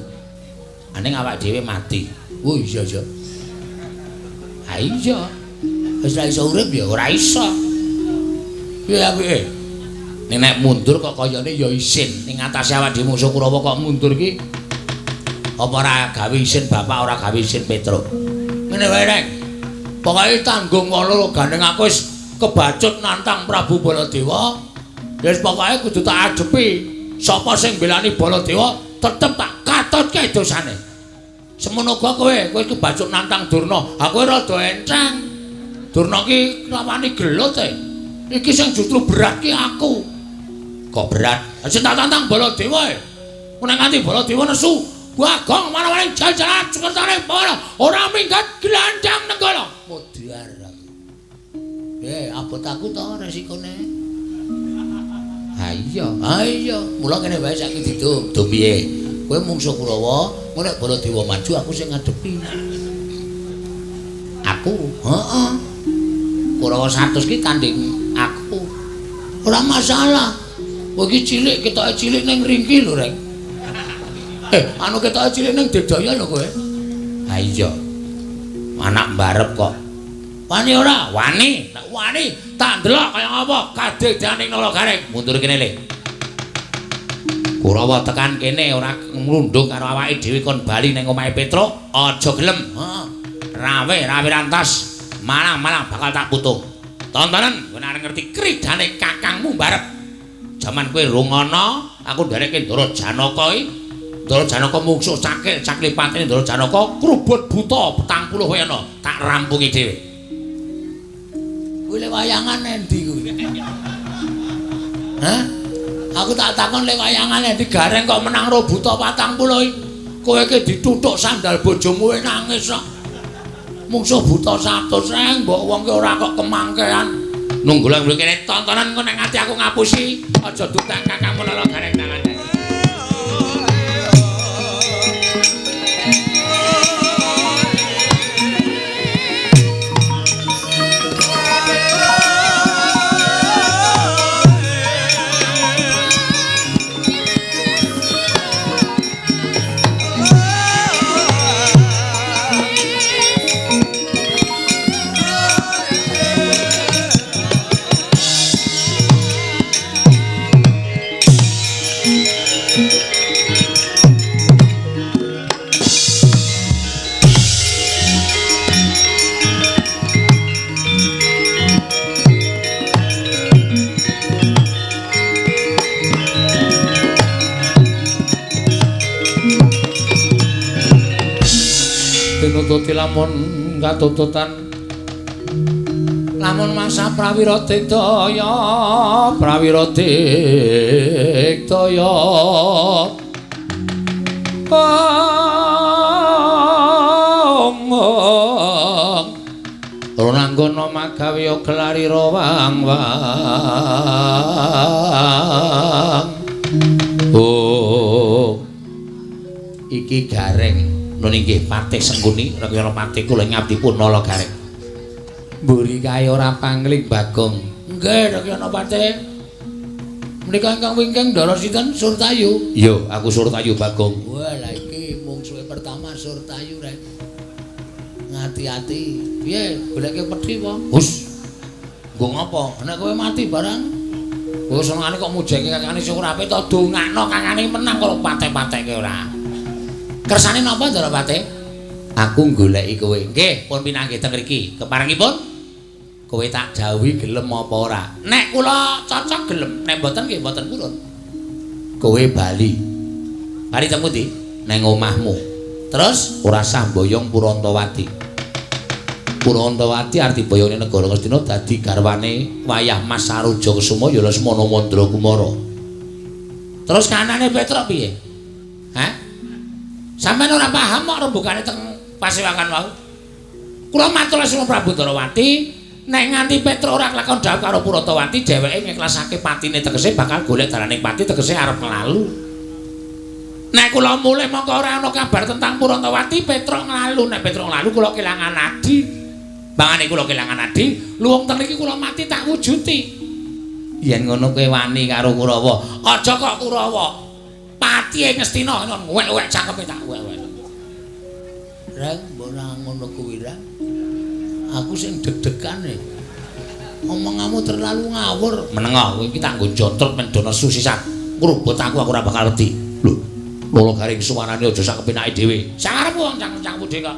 Aning awak dhewe mati. Oh iya. Ha iya. Wis ra iso urip ya ora iso. Ya piye? Nek mundur kok kayane ya isin ning atase awak dhewe musuh Kurawa kok mundur ki. Apa ora gawe isin bapak ora gawe isin Petro. Ngene wae rek. Pokoke tanggung kala gandeng aku wis kebacut nantang Prabu Baladewa. Wis pokoke kudu tak adepi. Sapa sing belani Baladewa tetep tak katutke dosane. Semono uga kowe kebacut nantang Durna. Aku rada enceng. Durna ki rawani gelut e. Iki sing justru berat ki aku. Kok berat? Sing tak tantang Baladewa e. Nek nganti Baladewa nesu, Bagong malah-malah jajaran sekretaris para ora minggat glandang nenggala. Mudyar. Abot aku to resikone. Ha iya. Mula kene wae saiki didum. Do piye? Kowe mungsuh Kurawa, nek Baladewa maju aku sing ngadepi. Aku? Heeh. Kurawa 100 ki tanding aku. Ora masalah. Kowe iki cilik, ketoke cilik ning ringki lho, Rek. Anu ketoke cilik ning Dedaya lho kowe. Ha iya. Anak mbarep kok. Wani ora? Wani. Nek wani tak ndelok kaya apa kadedaning Nala Gareng. Mundur kene le. Kurawa tekan kene ora nglundung karo awake dhewe kon bali ning omahe Petro. Aja gelem. Heeh. Rawe rantas. Malang bakal tak putung. Tontonan kowe arep ngerti kridane kakangmu mbarep. Jaman kowe rung ana, aku ndereke Ndara Janaka iki Ndara Janaka mungsuh cakil patine Ndara Janaka krubut buta 40 wena tak rampungi dhewe. Kuwi le wayangan endi kuwi? Hah? Aku tak takon le wayangan endi gareng kok menang ro buta 40 iki. Kowe iki dituthuk sandal bojomu nangis kok. Mungsuh buta 100 reng mbok wong ki ora kok kemangkean. Nunggulang mriki tontonan engko nek ati aku ngapusi aja dutak kakangmu lolo gareng tangan. Tinututi lamun katututan lamun mangsa prawira digdaya Ranggana magawe gelari rawang oh iki gareng nun inggih Patih Sengkuni Rekyana Patih kula ngabdi pun nala gareng. Mburi kae ora pangling Bagong. Nggih Rekyana Patih. Menika ingkang wingking Ndara sinten Surtayu? Iya, aku Surtayu Bagong. Wah, la iki mungsuhe pertama Surtayu rek. Ngati-ati. Piye, goleke pedhi apa? Hus. Nggo ngopo? Nek kowe mati barang. Kowe senengane kok mujenge kakane sing ora apik to dongakno kakane menang karo pateh-patekke ora. Kersane napa Ndara Patih? Aku goleki kowe. Nggih, pun pinanggih teng mriki. Keparengipun kowe tak jawuhi gelem apa ora. Nek kula cocok gelem, nek mboten nggih mboten purun. Kowe bali. Bali teng pundi? Nang omahmu. Terus ora sah mboyong Purantawati. Purantawati arti boyone negara Ngastina dadi garwane wayah Mas Saroja Kesuma ya Lesmana Mandra Kumara. Terus kanane Petruk piye? Hah? Sampeyan ora paham kok rembugane teng pasewakan wau. Kula matur Lesmana Prabu Ndarawati, nek nganti Petruk ora kelakon dhawuh karo Purantawati, dheweke ngiklasake patine tegese bakal golek dalaning pati tegese arep nglalu. Nek kula mulih mongko ora ana kabar tentang Purantawati, Petruk nglalu. Nek Petruk nglalu kula kelangan adi. Bangane kula kelangan adi, luwung teng iki kula mati tak wujuti. Yen ngono kowe wani karo Kurawa, aja kok Kurawa. Patihe Ngastina ngwek-wek cangkeme tak wek-wek. Reng, mbok ora ngono kuwi, Reng. Aku sing deg-degan e. Omonganmu terlalu ngawur. Menengo, kowe iki tak nggo jontrot men dono susisan. Ngrubut aku ora bakal wedi. Lho, lolo garing suwarane aja sak kepenake dhewe. Sakarepku wong cangkem budhe kok.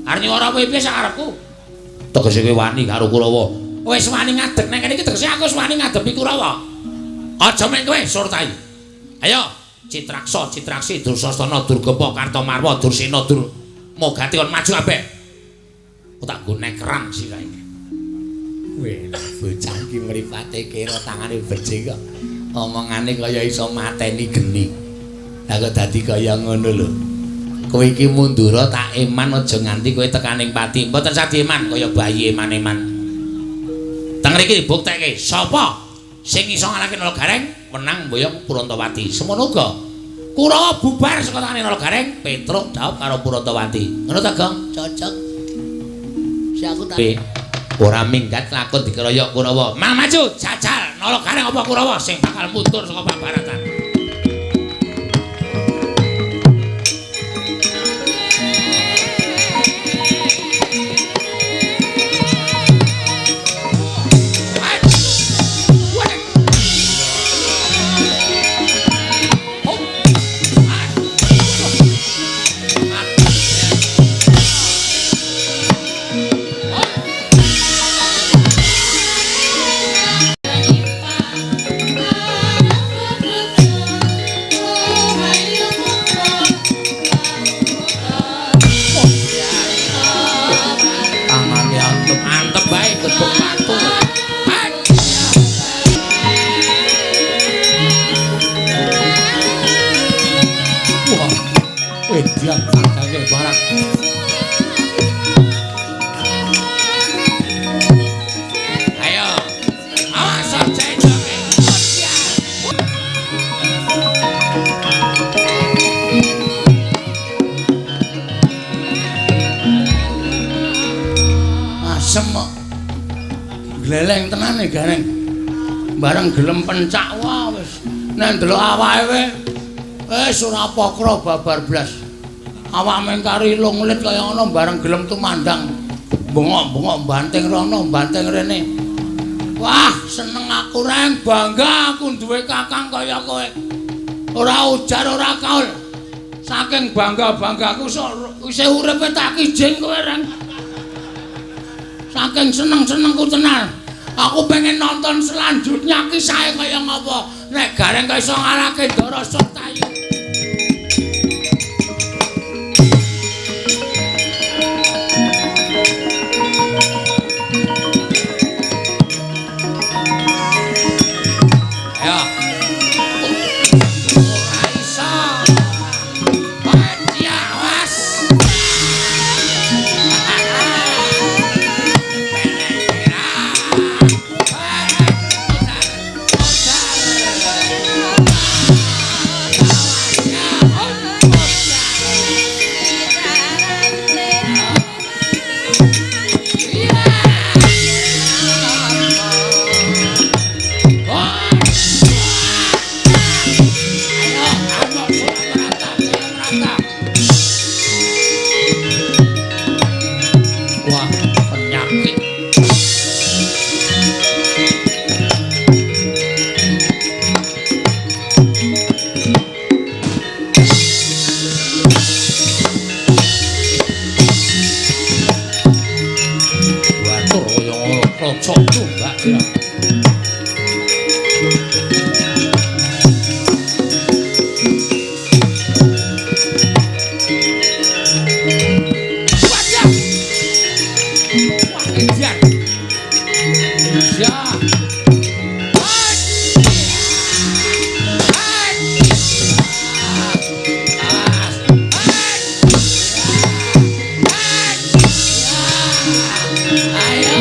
Arep nyuwara kowe piye sakarepku? Tegese kowe wani karo Kurawa. Wis wani ngadeg nek kene iki tegese aku wis wani ngadepi Kurawa. Aja mek kowe Surtayu. Ayo Citraksa, Citraksi, Dursasana, Durgapa, Kartamarwa, Dursena, Mogati kon maju kabeh. Aku tak nggo nekeran sirahe. Weh, bocah iki mripate kira tangane becik kok. Omongane kaya iso mateni geni. Lah kok dadi kaya ngono lho. Kowe iki mundura tak eman aja nganti kowe tekaning pati. Mboten sadi eman kaya bayi eman-eman. Teng mriki dibuktekke sapa sing iso ngalahke Nalagareng menang mboyong Purantawati. Semono uga Kurawa bubar saka tangane Nalagareng, Petruk dhawuh karo Purantawati. Ngono ta, Gong? Cocok. Si aku tak ora minggat lakon dikeroyok Kurawa. Mang maju jajal Nalagareng apa Kurawa sing bakal mundur saka pabaratan. Ayo. Awas aja joke. Asem kok. Gleleng tenan iki gareng. Bareng gelem pencak wae wis. Nek ndelok awake wis ora pokro babar blas. Awak mengkari lunglit kaya ngono bareng gelem tumandang. Bengok-bengok banting rono, banting rene. Wah, seneng aku reng, bangga aku duwe kakang kaya kowe. Ora ujar ora kaul. Saking bangga-banggaku isih uripe tak kijing kowe reng. Saking seneng-senengku tenan. Aku pengen nonton selanjutnya kisahe kaya ngapa. Nek gareng kaya iso ngalahke Ndara Sotayu. Ayo. Ora iso. Awas. Wah, penyakit. Batur kaya ngono, krocok tumbak sira. Ejan. Ya. Ayo,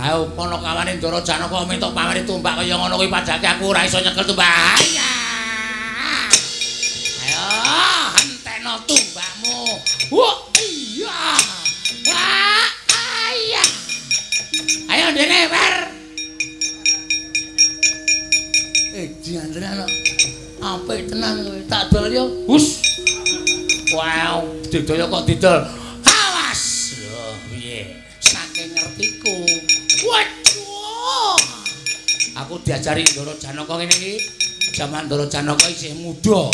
ayo ponokawane Ndara Janaka mintuk pamrih tumbak kaya ngono kuwi padake aku ora iso nyekel tumbak. Ayo, entekno tumbakmu. Wah, iya. Wah, iya. Ayo dene, Wer. Diandran apik tenan kowe. Tak dol yo. Hus. Wow, didol kok didol. Awas. Lho, piye? Saking ngertiku. Waduh. Aku diajari Ndara Janaka ngene iki. Jaman Ndara Janaka isih muda.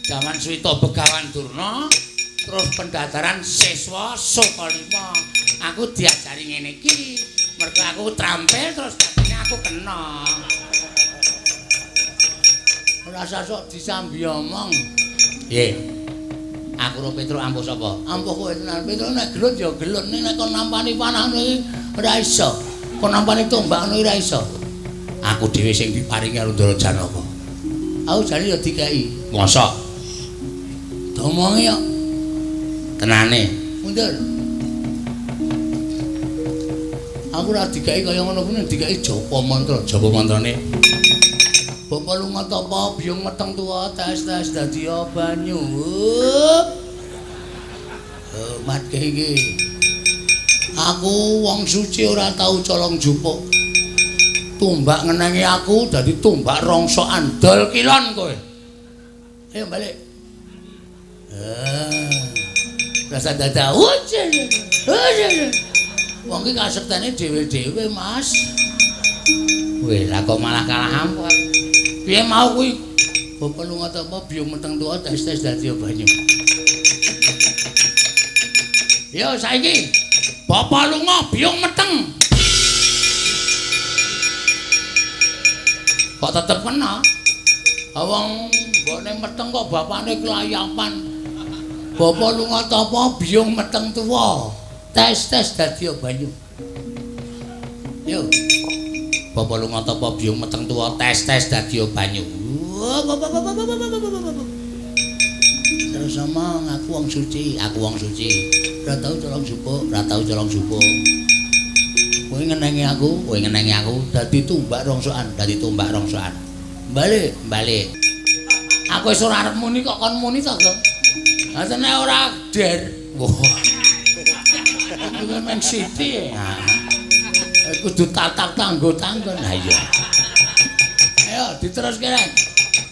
Jaman Swita Begawan Durna, terus pendadaran siswa Sukalima. Aku diajari ngene iki. Mergo aku trampil terus dadine aku kena. Ora sok disambi omong. Nggih. Aku ro Petruk ampuh sapa? Ampuh kowe tenan. Petruk nek gelut ya gelut, nek kon nampani panah iki ora iso. Kon nampani tombak ngono ora iso. Aku dhewe sing diparingi karo Ndara Janaka. Aku jane ya dikai. Mosok. Domongi yo. Tenane. Mundur. Aku ora dikai kaya ngono kuwi dikai japa mantra. Japa mantrane. Bapak lunga tapa biyung meteng tuwa tes-tes dadi banyu. Matke iki. Aku wong suci ora tau colong jupuk. Tumbak ngenengi aku dadi tumbak rongsokan dol kilon kowe. Ayo balik. Rasa dada. Wong iki kasektene dhewe-dhewe, Mas. Weh, lah kok malah kalah ampun. Piye mau kuwi? Bapak lunga tapa biyung meteng tuwa tes-tes dadi banyu. Yo saiki. Bapak lunga biyung meteng. Kok tetep kena? Wong mbokne meteng kok bapakne kelayapan. Bapak lunga tapa biyung meteng tuwa. Tes-tes dadi banyu. Yo. Bapak lunga tapa biung meteng tuwa tes-tes dadi banyu. Terus sama aku wong suci. Ora tau colong supuk, Kowe ngenengi aku, dadi tumbak rongsokan. Balik. Aku wis ora arep muni kok kon muni to, Gong. Atene ora der. Wah. Iku men siti. Kudu tatak tanggo-tanggon. Ha iya. Ayo diteruske rek.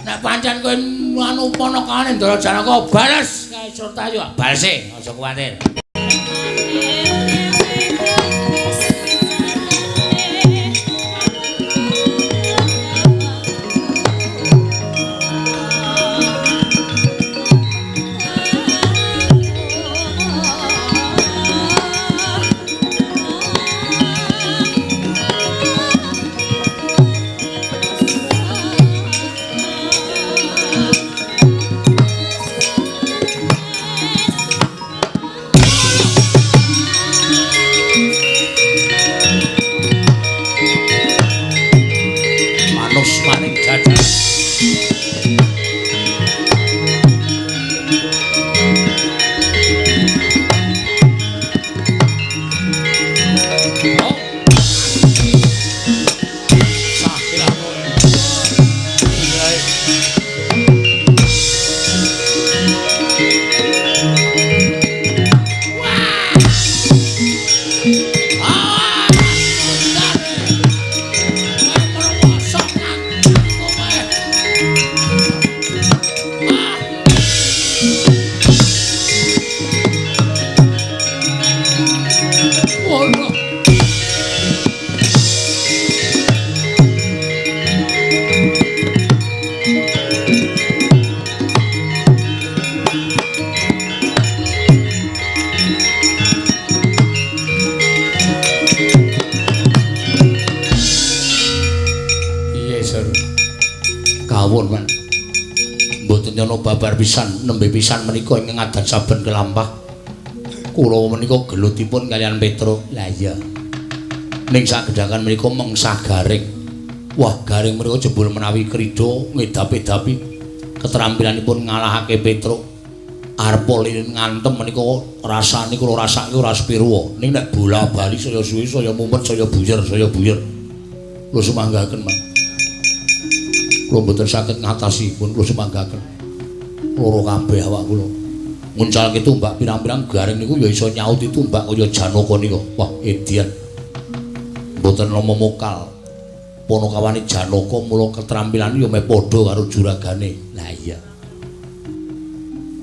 Nek pancen kowe anu panakane Ndara Janaka bales kae Surtayu. Balese, aja kuwatir. Babar pisan nembe pisan menika ing ngadat saben kelampah kula menika gelutipun kalian Petro. Lah iya ning sagedhakan menika mengsah garing. Wah garing menika jebul menawi krida ngedapi-dapi keterampilanipun ngalahake Petro. Arep lilin ngantem menika rasane kula rasake ora sepiro ning nek bola bali saya suwi saya mumet saya buyer kula sumanggaken Mas. Kula mboten saged ngatasipun kula sumanggaken. Loro kabeh awak kula. Nguncalke tumbak pirang-pirang garing niku ya iso nyauti tumbak kaya Janaka nika. Wah, edian. Mboten nama mokal. Panakawane Janaka mula keterampilan ya meh padha karo juragane. Lah iya.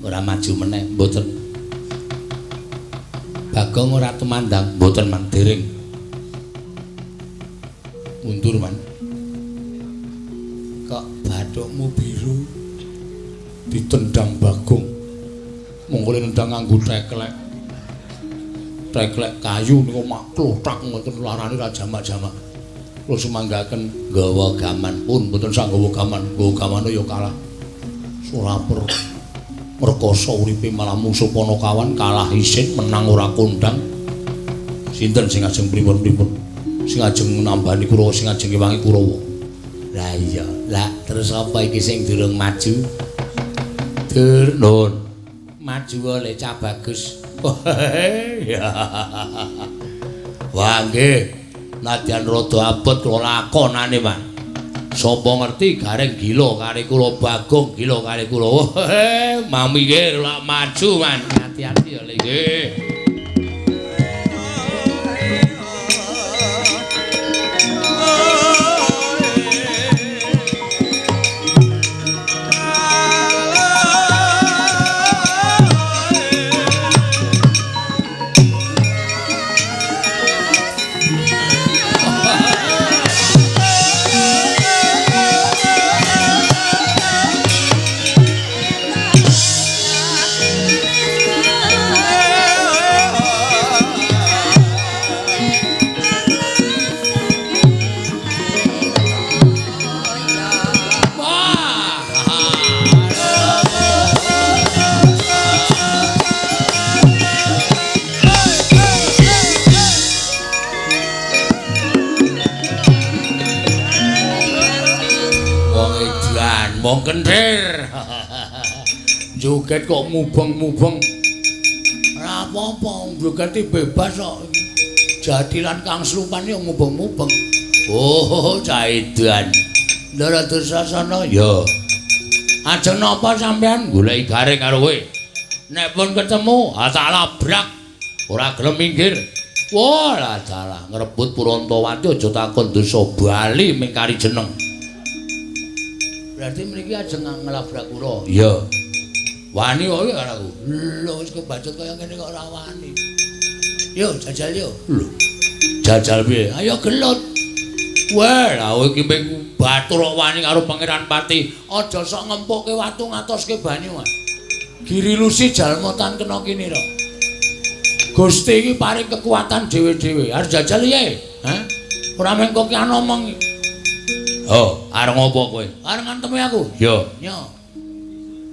Ora maju meneh, mboten. Bagong ora tumandang, mboten man dereng. Mundur man. Kok bathukmu biru? Ditendang Bagong mongko nendang nganggo teklek kayu niku maklothak ngoten larane ra jamak-jamak kula sumanggaken nggawa gaman pun mboten sak nggawa gaman ya kalah suraper merkoso uripe malah musuh Panakawan kalah isin menang ora kondang sinten sing ajeng pripun sing ajeng nambani Kurawa sing ajeng ngewangi Kurawa. Lah iya lah terus apa iki sing durung maju Nun maju oleh Cak Bagus. Wah nggih nadyan rada abot kula lakonane Mas. Sapa ngerti garing gila kali kula Bagong gila kali kula. Mami nggih lak maju Man. Hati-hati ya nggih. Mong kentir. Joget kok mubeng-mubeng. Ora apa-apa, joget bebas kok. Jadilan Kang Slupan yo mubeng-mubeng. Oh, cah edan. Ndara Dursasana ya. Ajeng napa sampean goleki garing karo kowe? Nek pun ketemu, tak labrak. Ora gelem minggir. Wah, lah dalah ngrebut Purantawati aja takon dosa bali ming kari jeneng. Berarti mriki ajeng nglabrak kula. Iya. Wani kok karo aku. Lho wis kebacut kaya ngene kok ora wani. Yo jajal yo. Lho. Jajal piye? Ayo gelut. Wah, lha kowe iki ming batur kok wani karo Pangeran Pati. Aja sok ngempukke watu ngatoske banyu. Giri lusi jalmotan kena kini ro. Gusti iki paring kekuatan dhewe-dhewe. Arep jajal piye? Hah? Ora mengko ki ana omong. Oh, arep ngopo kowe? Arep ngantemi aku. Yo. Nyo.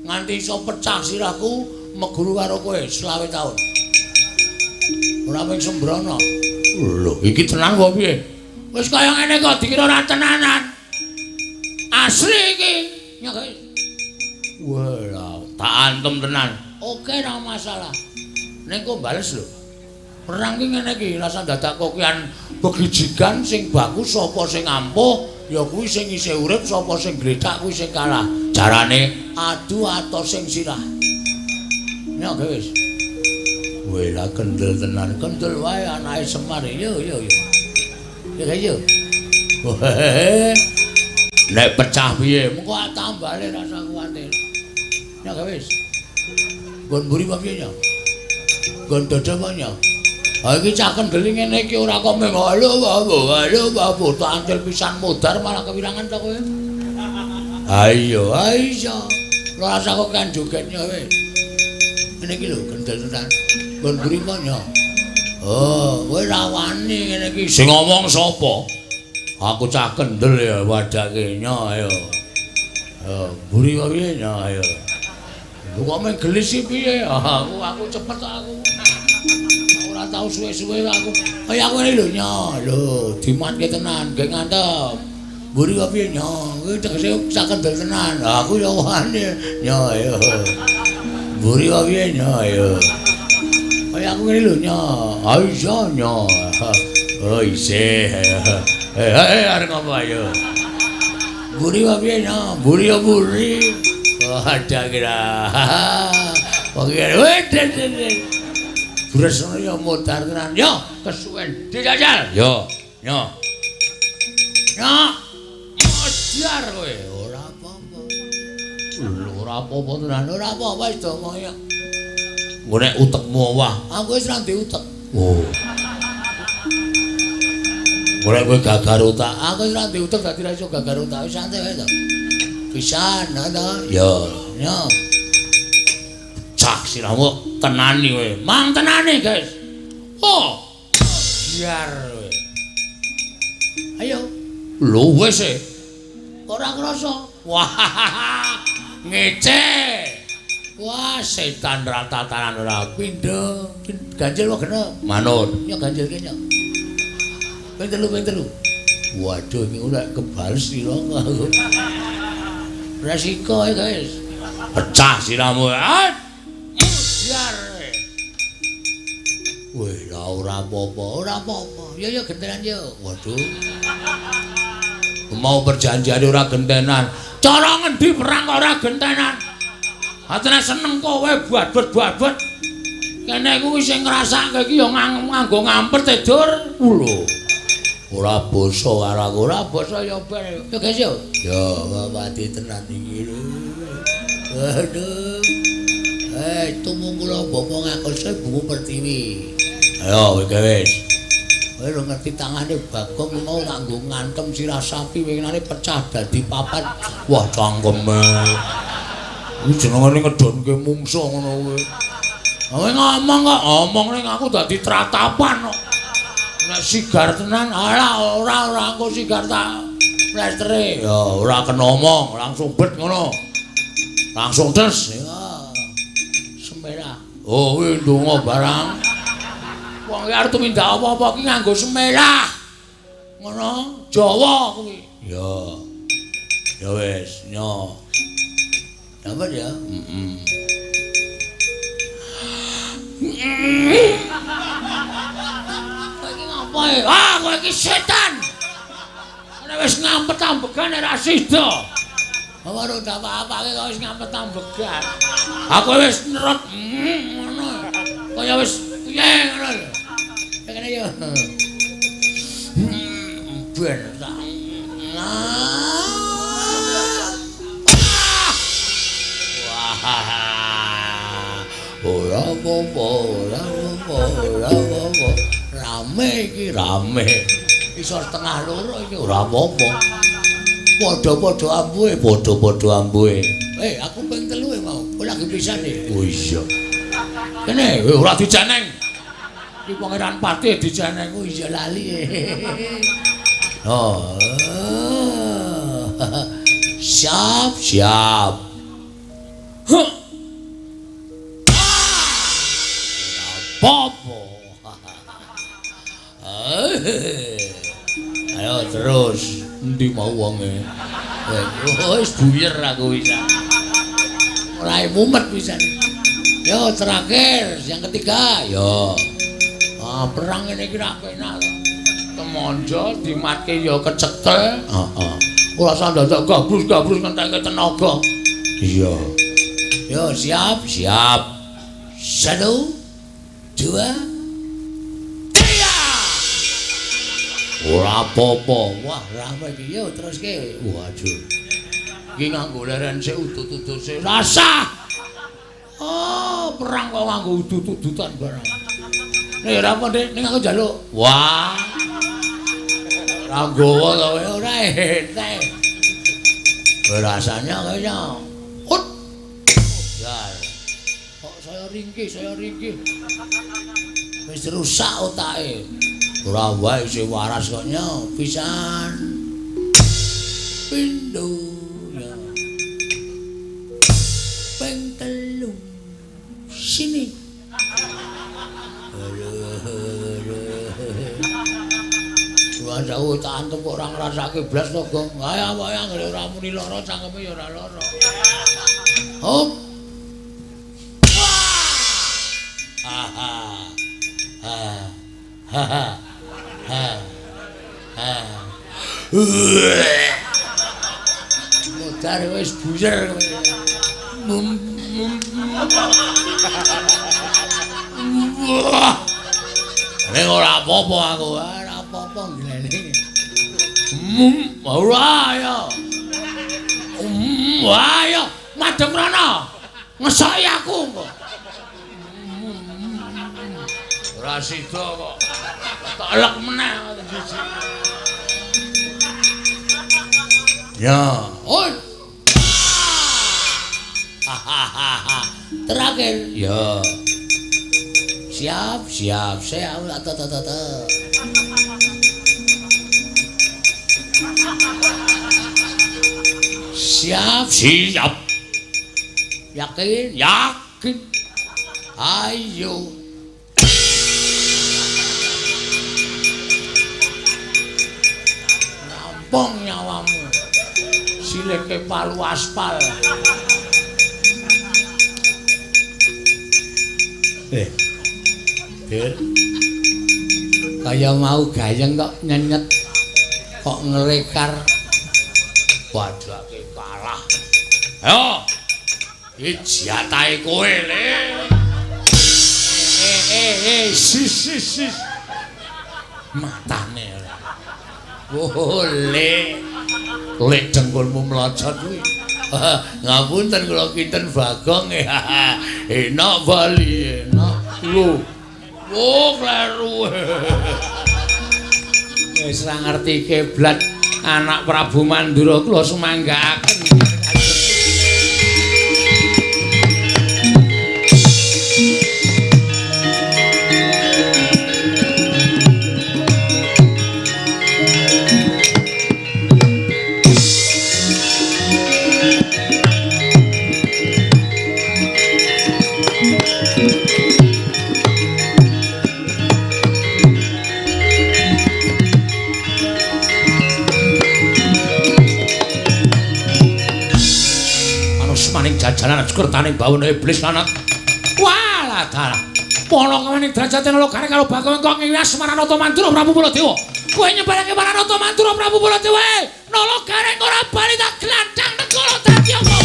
Nganti iso pecah sirahku meguru karo kowe 20 taun. Ora mung sembrono. Lho, iki tenan kok piye? Wis kaya ngene kok dikira ora tenanan. Asli iki. Nyo guys. Wah, tak antem tenan. Oke, ora masalah. Ning kok bales lho. Perang ki ngene iki, rasa dadak kokian begijigan sing bagus sapa sing ampuh, ya kuwi sing isih urip, sapa sing gledak kuwi sing kalah. Jarane adu atau sing sirah. Nek wis. Wela kendel tenan, kendel wae anake Semar. Yo. Ya yo. Nek pecah piye? Mengko tambale rasa kuwatir. Nek wis. Gon mburi apa piye, Nyok? Gon dada apa, Nyok? Ha iki cah kendel ngene iki ora kok meng halo babu tak antil pisan modar malah kewirangan to kowe. Ayo. Ora rasa kok kan jogetnya wis. Ngene iki lho kendel tenan. Gon mburi apa, Nyok? Oh, kowe ra wani ngene iki. Sing ngomong sapa? Aku cah kendel ya wadake Nyok ayo. Mburi apa piye, Nyok ayo. Lu kok meng gelis piye? Aku cepet aku. Ora tau suwe-suwe aku. Kaya aku ngene lho, Nyok. Lho, dimatke tenan, gek ngantem. Mburi kok piye, Nyok? Kuwi tegese sak kendel tenan. Aku ya wani, Nyok ayo. Mburi kok piye, Nyok ayo. Kaya aku ngene lho, Nyok. Ayo, Nyok. Oh, isih. Arep ngopo ayo. Mburi kok piye, Nyok? Mburi ya mburi. Ada kira. Oke, wes. Durasana ya modar tenan. Yo, kesuwen dijajal. Yo. Modar kowe. Ora apa-apa. Lho, ora apa-apa tenan. Ora apa-apa wis to moyo. Nggo nek utekmu wah, aku wis ra ndek utek. Oh. Ora kowe gagar utak. Aku wis ra ndek utek dadi ra iso gagar utak. Wis santai wae to. Pisan ana yo cak sirahmu tenani kowe mang tenani guys. Oh biar kowe ayo lho wis ora krasa wah ngece wah setan ratatanan ora pindho ganjil wae genep manut ya ganjil ki nyok ping telu waduh iki ora kebales sira aku resiko ya guys pecah siramu biar weh ora apa-apa ya gentenan ya waduh mau perjanjian ora gentenan cara ngendi perang ora gentenan atene seneng kowe buat kene kuwi sing ngrasake iki ya nganggo ngampet tidur lho ora basa karo aku ora basa ya ben ya guys yo mati tenan iki lho aduh tumung kula bapa ngakose buku pertiwi ayo wis kowe lho ngerti tangane Bagong mau nganggo ngantem sirah sapi wingane pecah dadi papat wah cangkeme iki jenenge ngedonke mungsuh ngono kowe kowe ngomong ning aku dadi tratapan kok nek sigar tenan ora engko sigar tak plestere ya ora kena omong langsung bet ngono langsung des ya semerah oh kuwi ndonga barang wong iki arep tumindak apa-apa ki nganggo semerah ngono Jawa kuwi ya wis nyo Dapat ya? Kowe iki ngapae? Ah, kowe iki setan. Ora wis ngampet ambegan ora sida. Apa ora apa-apake kok wis ngampet ambegan. Aku wis nerot ngono. Kaya wis piye ngono lho. Kene yo. Ben tak. Wah. Ora apa-apa. Rame iki rame. Iso setengah loro iki ora apa-apa. Padha-padha ambuhe, padha-padha ambuhe. Aku ping 3 mau. Kowe lagi pisan iki. Oh iya. Kene ora dijaneng. Iki Pangeran Pati dijaneng. Oh iya lali. Oh. Siap. Popo. Ayo terus. Endi mau wonge? Wis buyer aku bisa. Mulai mumet pisan. Yo terakhir, yang ketiga. Yo. Perang ini kira penak. Temonjo dimatke yo kecekel. Heeh. Ora usah dadak gabrus-gabrus ngenteke tenaga. Iya. Yo siap. 1 2 3. Ora apa-apa. Wah, rame iki yo teruske. Waduh. Iki nganggo leren sik udut-udut sik. Rasa. Oh, perang kok nganggo udut-udutan barang. Nek ora apa, Dik, ning aku njaluk. Wah. Ora gowo to kowe ora ente. Rasanya kayaknya. Hut. Ya. Kok saya ringkih. Wis rusak otake. Ora wae sing waras koknya pisan. Pindho ya. Ping 3. Sini. Wah, jauh tak antuk kok ora ngrasake blas to, Gong. Ayo anggere ora muni lara cangkeme ya ora lara. Hop. Modar wis buyer. Nek ora apa-apa aku, ora apa-apa ngene. Ora ya. Wah ya, madhep rono. Ngesoki aku kok. Ora sida kok. Tak elek meneh siji. Ya, oi. Terakhir. Ya. Siap. Siap. Yakin. Ayo. Nampung nyawamu. Sileke palu aspal. Bir. Kaya mau gayeng kok nyenyet. Kok ngerekar. Waduh aku kalah. Ayo. Iki jatahe kowe, Le. Sis. Matane. Le dengkulmu mlocot kuwi. Ngapunten kula kinten Bagong. Enak Bali, enak. Lho. Oh, kleru. Wis ra ngerti kiblat anak Prabu Mandura kula sumanggaaken. jajanan sekurtaning bawana iblis lanat. Walah dalah. Pono kawaning derajate nala gareng karo Bagong kok ngiwas Maranata Mantura Prabu Baladewa. Kowe nyebarake Maranata Mantura Prabu Baladewa. Nala gareng ora bali tak glandang negara dadi apa?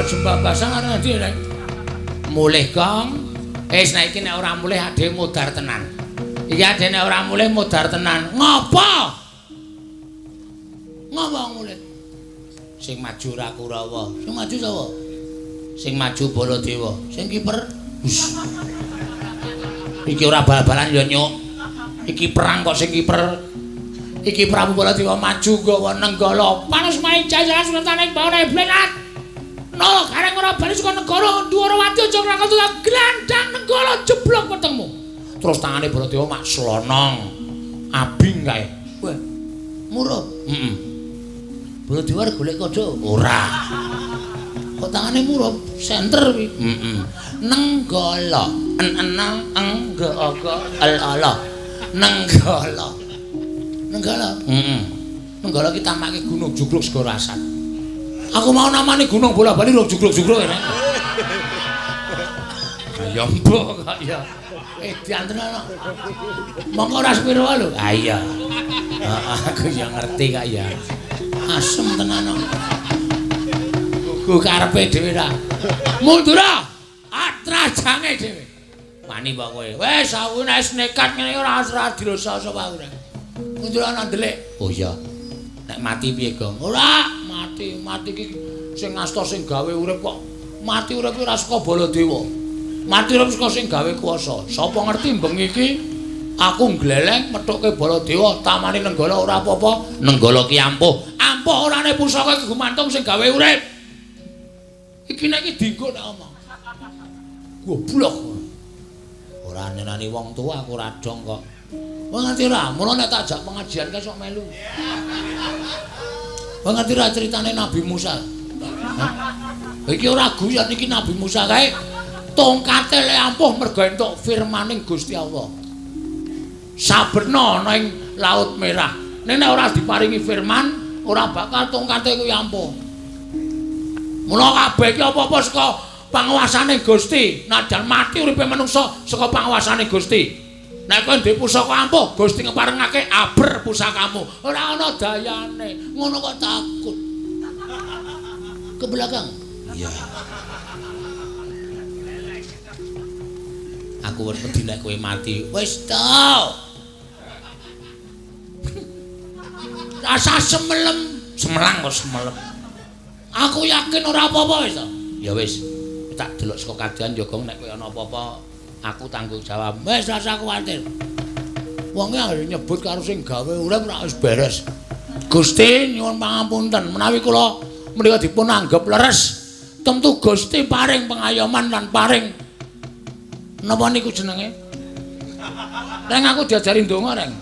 Jembabasang arep ndi rek? Mulih Kong. Wis nek iki nek ora mulih ade modar tenan. Iki ade nek ora mulih modar tenan. Ngopo? Ngopo mulih? Sing maju ra Kurawa. Sing maju sapa? Sing maju Baladewa. Sing kiper. Iki ora bal-balan ya nyuk. Iki perang kok sing kiper. Iki Prabu Baladewa maju nggawa nenggala. Panas main jajaran sultaning bawana iblis. No, kareng ora bali saka negara Dwarawati aja ngrakot glandang negara jeblok wetengmu. Terus tangane Baladewa mak slonong. Abing kae. Wah. Murup. Heeh. Baladewa golek kodho ora. Kok tangane murup senter kuwi. Heeh. Nenggala. Enang engga-aga ala. Nenggala. Nenggala. Heeh. Nenggala ki tamake gunung jugruk segara asat. Aku mau namane gunung bola-bali lho jugruk-jugruk ya. Ya mbok kok ya. Dianten ana. Mongko ora sepiro lho. Ah iya. Aku ya ngerti kak ya. Asem tenan kok. Ku karepe dhewe ra. Mundura. Atrajange dhewe. Wani mbok kowe. Wis aku nek nekat ngene ora dirosa sapa aku. Mundura ana ndelik. Oh iya. Nek mati piye, Gong? Ora mati iki sing ngasta sing gawe urip kok mati urip ora saka Baladewa. Mati urip saka sing gawe kuwasa. Sapa ngerti bengi iki aku gleleng methuke Baladewa tamani nenggala ora apa-apa. Nenggala ki ampuh. Ampuh orane pusaka iki gumantung sing gawe urip. Iki nek iki dienggo nek omong. Goblok. Ora nyenani wong tuwa aku ora dong kok. Wong ngerti ora? Mula nek tak ajak pengajian kae sok melu. Wong ngerti ra critane Nabi Musa? Iki ora guyon iki Nabi Musa kae tongkate le ampuh mergo entuk firmaning Gusti Allah. Saberna ana ing Laut Merah. Nek ora diparingi firman, ora bakal tongkate kuwi ampuh. Mula kabeh iki apa-apa saka panguwasane Gusti. Najan mati uripe manungsa saka panguwasane Gusti. Nek kowe ndek pusaka ampuh, Gusti ngeparengake aber pusakamu. Ora ana dayane. Ngono kok takut. Ke belakang. Iya. Aku wedi nek kowe mati. Wis to. Rasa semelem, semelang kok semelem. Aku yakin ora apa-apa wis to. Ya wis. Tak delok saka kadean ya Gong nek kowe ana apa-apa aku tanggung jawab. Wis rasa kuwatir. Wonge anggere nyebut karo sing gawe urip ora wis beres. Gusti nyuwun pangapunten menawi kula menika dipun anggap leres. Tentu Gusti paring pengayoman lan paring napa niku jenenge? Reng aku diajari ndonga reng.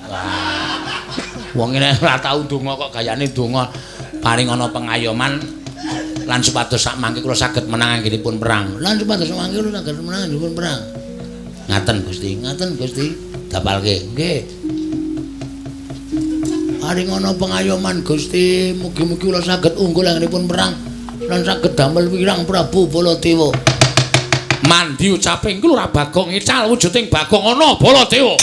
Wong nek ora tau ndonga kok gayane ndonga paring ana pengayoman lan supados sak mangke kula saged menang anggenipun perang. Lan supados sak mangke kula saged menang anggenipun perang. Ngaten Gusti, dapalke. Nggih. Paring ana pengayoman Gusti, mugi-mugi kula saged unggul anggenipun perang lan saged damel wirang Prabu Baladewa. Mandi ucaping kula ora Bagong ical wujuding Bagong ana Baladewa.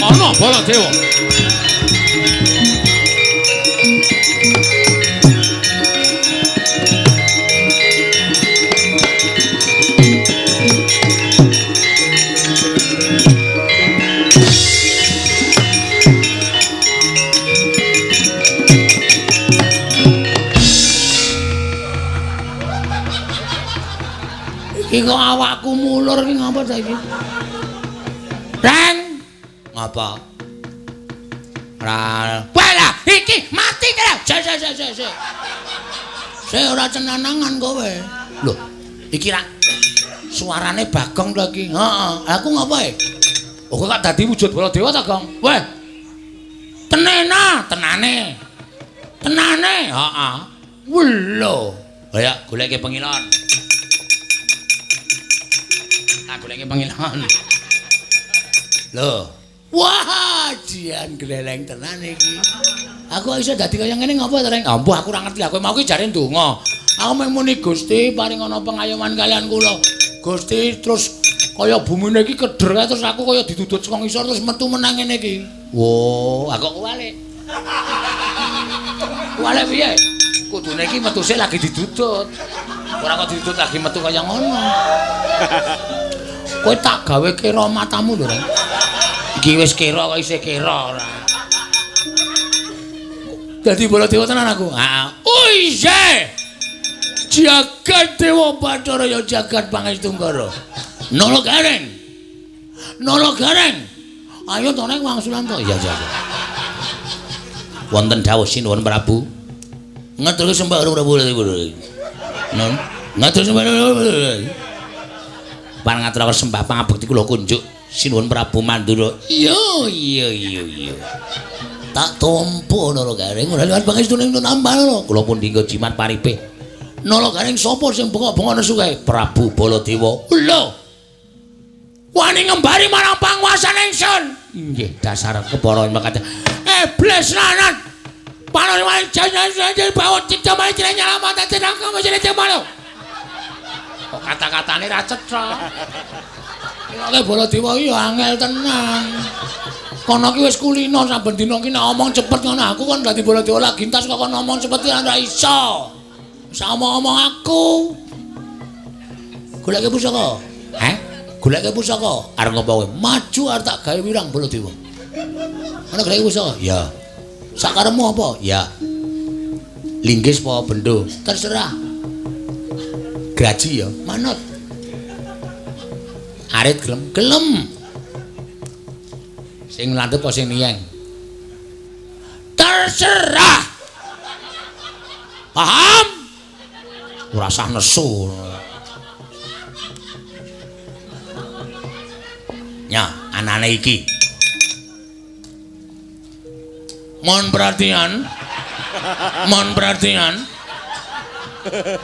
Ana Baladewa. Iki kok awakku mulur iki ngapa saiki? Reng. Ngapa? Ora. Walah, iki mati ta. Sik. Sik ora cenanangan kowe. Lho, Iki ra suarane Bagong to iki. Heeh. Aku ngapae? Oh kok dadi wujud Baladewa ta, Gong? Weh. Tenena, tenane. Tenane, heeh. Welo. Ya, goleke pengilon. Tak goleke pengilon. Lho. Wah, jian gleleng tenan iki. Aku iso dadi kaya ngene ngapa to, Reng? Ampuh aku ora ngerti. Aku mau ki jare ndonga. Aku muni Gusti paringana pengayoman kalian kula. Gusti terus kaya bumine iki keder terus aku kaya ditudut saka ngisor terus metu menang ngene iki. Wo, aku kuwalik. Kuwalik piye? Kudune iki metu sik lagi didudut. Ora kok didudut lagi metu kaya ngono. Kowe tak gawe kira matamu lho, Reng. Iki wis kira kok isih kira ora. Dadi Baladewa tenan aku. Heeh. Uise. Jagat Dewa Bathara ya jagat Pangestu-Negara. Nala Gareng. Nala Gareng. Ayo to nek wangsulan to. Iya. Wonten dawuh sinuwun Prabu. Ngaturaken sembah Prabu. Non. Ngaturaken sembah. Pan ngaturaken sembah pangabekti kula kunjuk sinuwun Prabu Mandura. Iya. Tak tampa Nala Gareng ora liwat Pangestuning nambah lho. Kula pun dinggo jimat paripe. Nala Gareng sapa sing bengok-bengok nesu kae? Prabu Baladewa. Lho. Wani ngembari marang panguasane ingsun. Nggih, dasar kepara makate. Iblis lanat. Panjenengan janji bawa cicamane jeneng nyalamatan jeneng kamu jeneng cemalo. Kok kata-katane ra cetha. Nek Baladewa iki angel tenan. Kono ki wis kulino saben dina ki nek omong cepet ngono aku kon dadi Baladewa lagi entas kok kon ngomong cepet ki ora iso. Sama omong aku. Goleke pusaka. Goleke pusaka. Arep ngopo kowe? Maju arep tak gawe wirang Baladewa. Ana goleke pusaka? Ya. Sakarepmu apa? Ya. Linggis apa bendo? Terserah. Gaji ya, manut. Arit gelem? Gelem. Sing landhep apa sing niyeng? Terserah. Paham? Ora usah nesu. Ya, anane iki. Mohon perhatian.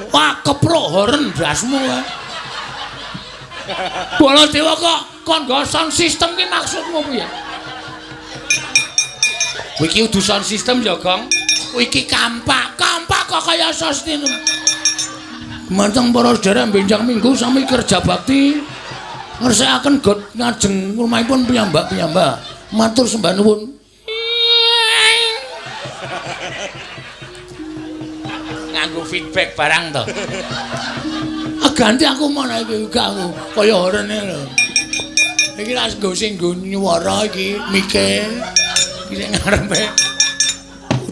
Wah, keprohoren dasmu ya. Baladewa kok kon nggo sound system ki maksudmu piye? Kowe iki udu sound system ya, Gong. Kowe iki kampak kok kaya sostin. Manteng para sedherek benjang minggu sami kerja bakti ngersakaken god ngajeng rumahipun piyambak-piyambak. Matur sembah nuwun. Nganggo feedback barang to. Ganti aku mana iki aku kaya horene lho. Iki ra nggo sing nggo nyuwara iki mikir. Iki sing ngarepe.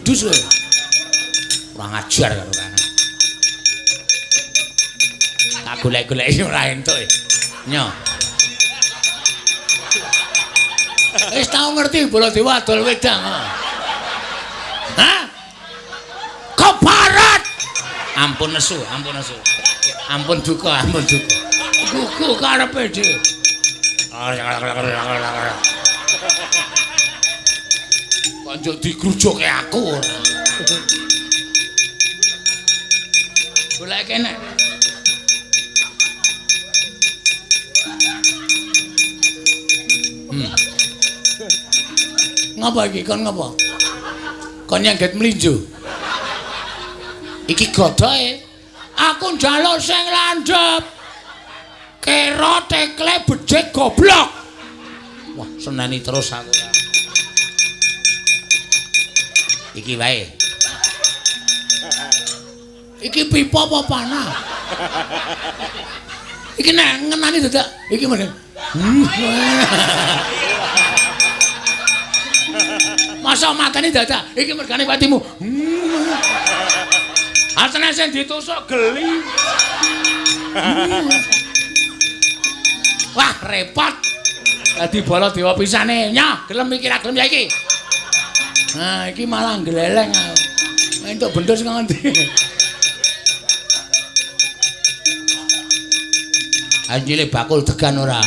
Udus lho. Kurang ajar karo kan. Tak golek-golek ora entuk. Nyo. Wis tau ngerti Baladewa adol wedang. Hah? Keparat. Ampun nesu. Ampun duka. Gugu karepe dhewe. Kok njuk digrujuke aku ora. Golek kene. Ngapa iki kon ngapa? Kon nyengget mlinjo. Iki godhoke. Aku njaluk sing landhep. Kira tekle becik goblok. Wah, seneni terus aku. Iki wae. Iki pipa apa panah? Iki nek ngenani dadak iki mending. Masa matane dadak iki mergane patimu. Asane sing ditusuk geli. Wah, repot. Dadi Baladewa pisane. Nyah, gelem iki ra gelem ya iki. Nah, iki malah gleleng aku. Entuk bendhos kang endi? Anjile bakul tegan ora.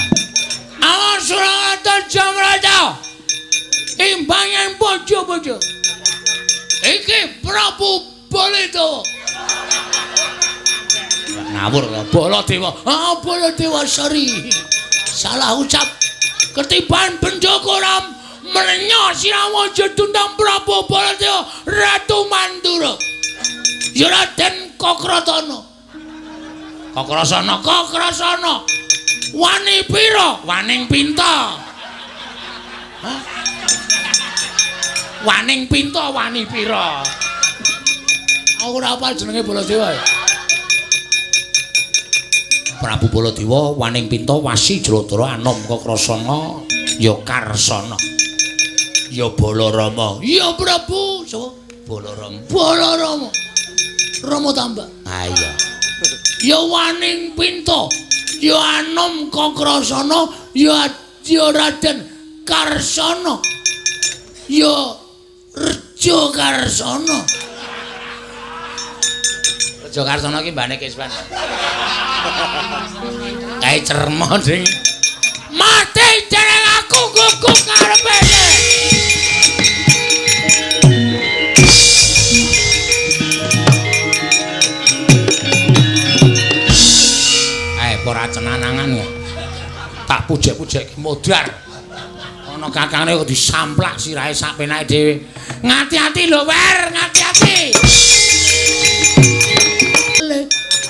Awas Suralatan Jamrata. Imbangan bojo-bojo. Iki Prabu Baladewa. Ngawur ya Baladewa. Baladewa sari. Salah ucap. Ketiban Benjokoram menyok Sirawaja tundang Prabu Baladewa Ratu Mandura. Ya Raden Kokratana. Kokrasana. Wani pira? Waning Pinta. Hah? Waning Pinta, wani pira? Aku ora apal jenenge Baladewa. Prabu Baladewa, Waning Pinta, Wasi Jladara, Anom Kokrasana, ya Karsana. Ya Balarama. Ya Prabu sapa? Balarama. Rama tambah. Ah iya. Ya Waning Pinta, ya Anom Kokrasana, ya Raden Karsana, ya Reja Karsana. Reja Karsana ki mbane Kiswan. Kae cermo sing mati jeneng aku gugu karepe. Ora cenanangan kok. Tak pujek-pujek modar. Ana kakangne kok disamplak sirahe sak penake dhewe. Ngati-ati lho, Wer, ngati-ati.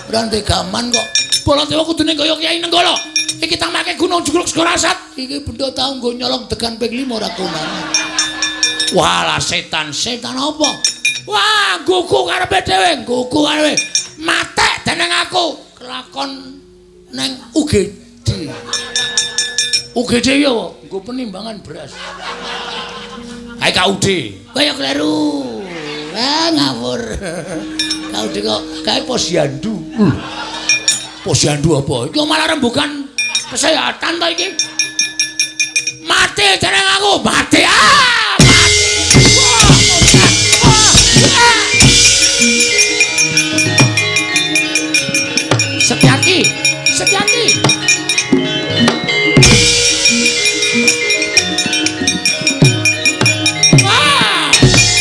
Ora ndek gaman kok. Baladewa kudune kaya Kyai Nenggala. Iki tamake Gunung Jugruk Segarasat. Iki benda tau nggo nyolong degan ping 5 ora konangan. Walah setan apa? Wah, gugu karepe dhewe, gugu karepe. Matek dening aku. Kelakon neng UGD. UGD ya nggo penimbangan beras. Kae KUD. Kaya kleru. Ngawur. KUD kok kae posyandu. Posyandu apa? Iki malah rembugan kesehatan ta iki. Mati jeneng aku, mati. Setyaki.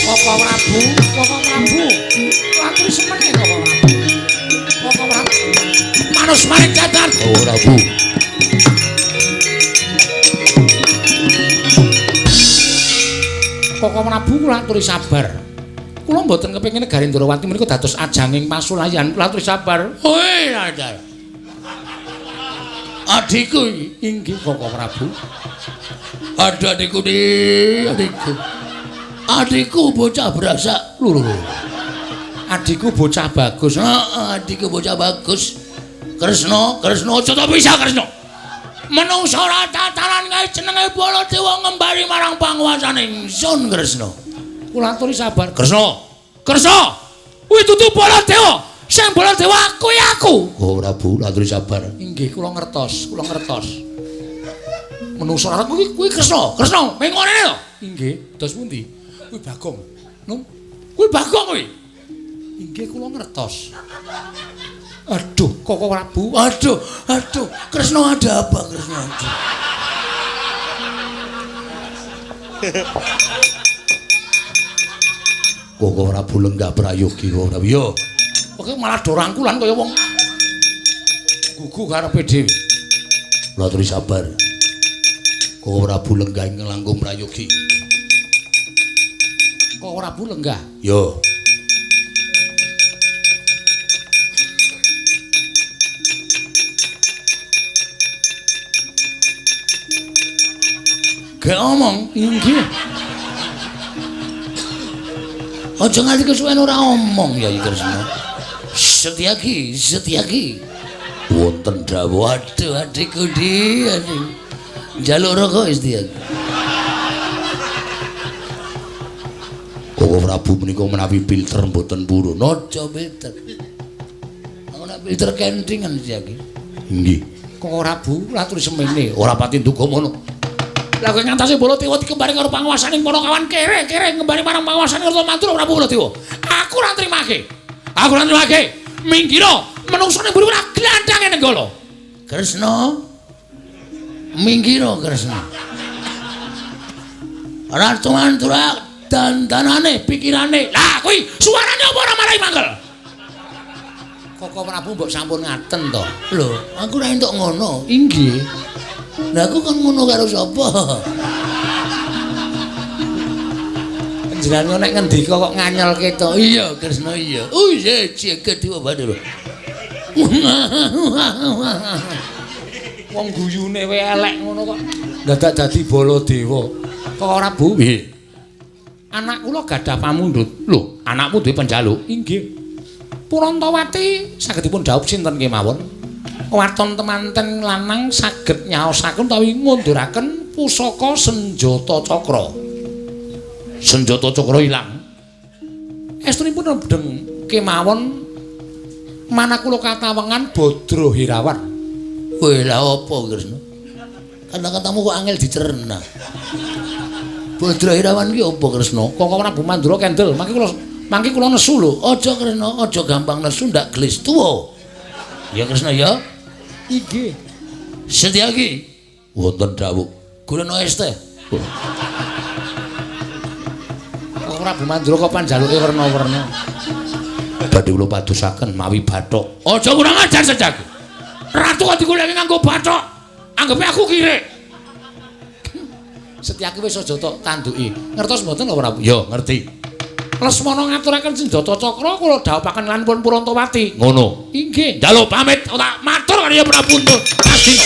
Koko Prabu. Latur semene Koko Prabu. Manus maring jajan. Koko Prabu. Koko Prabu kula aturi sabar. Kula mboten kepengin negari Ndrawati menika dados ajanging pasulayan. Kula aturi sabar. Hoi, Radar. Adikku inggih Koko Prabu. Adikku adikku. Adikku bocah brasak. Lho. Adikku bocah bagus. Adikku bocah bagus. Kresna aja ta bisa Kresna. Menungsa ora tataran kae jenenge Baladewa ngembari marang panguwasane ingsun Kresna. Kula aturi sabar. Kresna. Kuwi dudu Baladewa. Sing Baladewa kuwi aku. Oh Prabu, aturi sabar. Inggih kula ngertos. Menungsa ora kuwi Kresna. Ming ngene to? Inggih, dos pundi? Kuwi Bagong. Nung. Kuwi Bagong kuwi. Inggih kula ngertos. Aduh, Koko Prabu. Aduh. Kresna ada apa Kresna? Koko Prabu lenggah prayogi Koko Prabu. Yo. Oke malah do rangkulan kaya wong gugu karepe dhewe. Kula aturi sabar. Koko Prabu lenggah nglangkung prayogi. Koko Prabu lenggah. Yo. Gak omong, inggih. Aja nganti kesuwen ora omong ya iki Kresna. Setyaki. Wonten dawuh, aduh adikku di. Njaluk rokok Setyaki. Koko Prabu menika menawi filter mboten purun. Aja filter. Ana filter kentingan Setyaki. Nggih. Koko Prabu laturi semene, ora pati ndonga mono. Lah kowe ngantasi Baladewa dikembari karo panguwasaning Panakawan kere ngembari marang panguwasaning Kartamandura Prabu Baladewa. Aku ora nrimake. Minggira menungsane mburi ora glandhange Nenggala. Kresna. Minggiro Kresna. Ratu Mantura dandanane pikirane. Lah kuwi suarane apa ora marai mangkel? Koko Prabu mbok sampun ngaten to. Lho, aku ora entuk ngono. Inggih. Lah aku kan ngono karo sapa? Panjenengan nek ngendika kok nganyelke to. Iya, Kresna iya. Oh iya, jagat dewa Bathara. Wong guyune wae elek ngono kok. Dadak dadi Baladewa. Kok ora Bu? Nggih. Anak kula gadah pamundhut. Lho, anakmu duwe penjaluk? Inggih. Purantawati saged dipun dhawuh sinten kemawon? Waton temanten lanang saged nyaosaken utawi ngunduraken pusaka senjata cakra. Senjata cakra ilang. Estunipun bedeng kemawon manakula katawengan Badra Hirawan. Weh lha apa Kresna? Kata-katamu kok angel dicerna. Badra Hirawan ki apa Kresna? Kok Prabu Mandura kendel, mangke kula nesu lho. Aja Kresna, aja gampang nesu ndak gelis tuwa. Ya Kresna ya. Iki. Setyaki. Wonten dawuh. Golekno es teh. Kok Prabu Mandura kok panjaluke werna-werna. Badhe kula padosaken mawi bathok. Aja kurang ajar Setyaki. Ratu kok digoleki nganggo bathok. Anggepe aku kirik. Setyaki wis aja tok tanduki. Ngertos mboten ora Prabu? Ya, ngerti. Lesmana ngaturaken senjata cakra kula dhawuhaken lan pun Purantawati. Ngono. Inggih. Njaluk pamit tak matur karo Prabu Astina.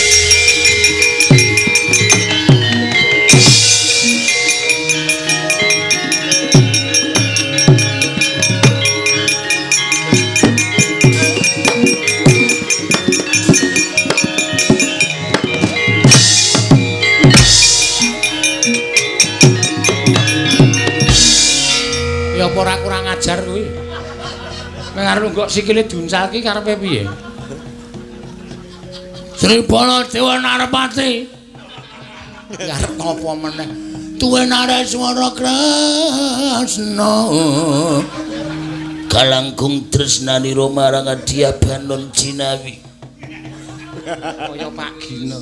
Apa ora kurang ajar kuwi? Nek arep nggok sikile diunsalki karepe piye? Sri Baladewa Narpati. Arep napa meneh? Tuwe Nareswara Kresna. Kalangkung tresnanira marang Adyabanon Jinawi. Kaya Pak Gina.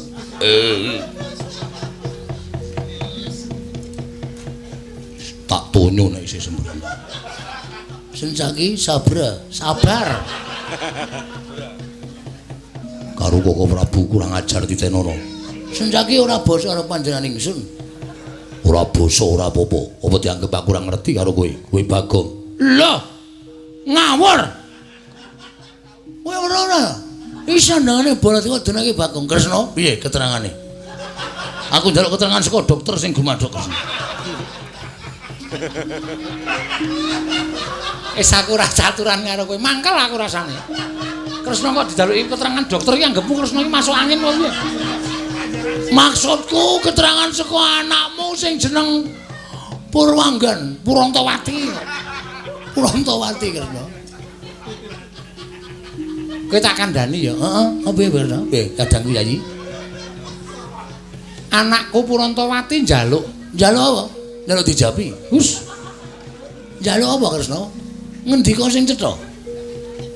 Tak tonyo nek isih sembrono. Sencaki sabar. Karo Koko Prabu kurang ajar titenana. Sencaki ora basa karo panjenengan ingsun. Ora basa ora apa-apa. Apa dianggep aku kurang ngerti karo kowe? Kowe Bagong. Lho. Ngawur. Kowe ora. Iki sandangane Baladewa denake Bagong Kresna. Piye keterangane? Aku njaluk keterangan saka dokter sing gumadhok Kresna. Aku ora caturan karo kowe. Mangkel aku rasane. Kresna kok dijaluki keterangan dokter iki anggepmu Kresna iki masuk angin kok piye? Maksudku keterangan saka anakmu sing jeneng Purwanggan, Purantawati. Purantawati Kresna. Kowe tak kandhani ya. Heeh, piye Kresna? Piye kadangku Yayi? Anakku Purantawati njaluk apa? Njaluk dijapi. Hus. Njaluk apa Kresna? Ngendika sing cetha.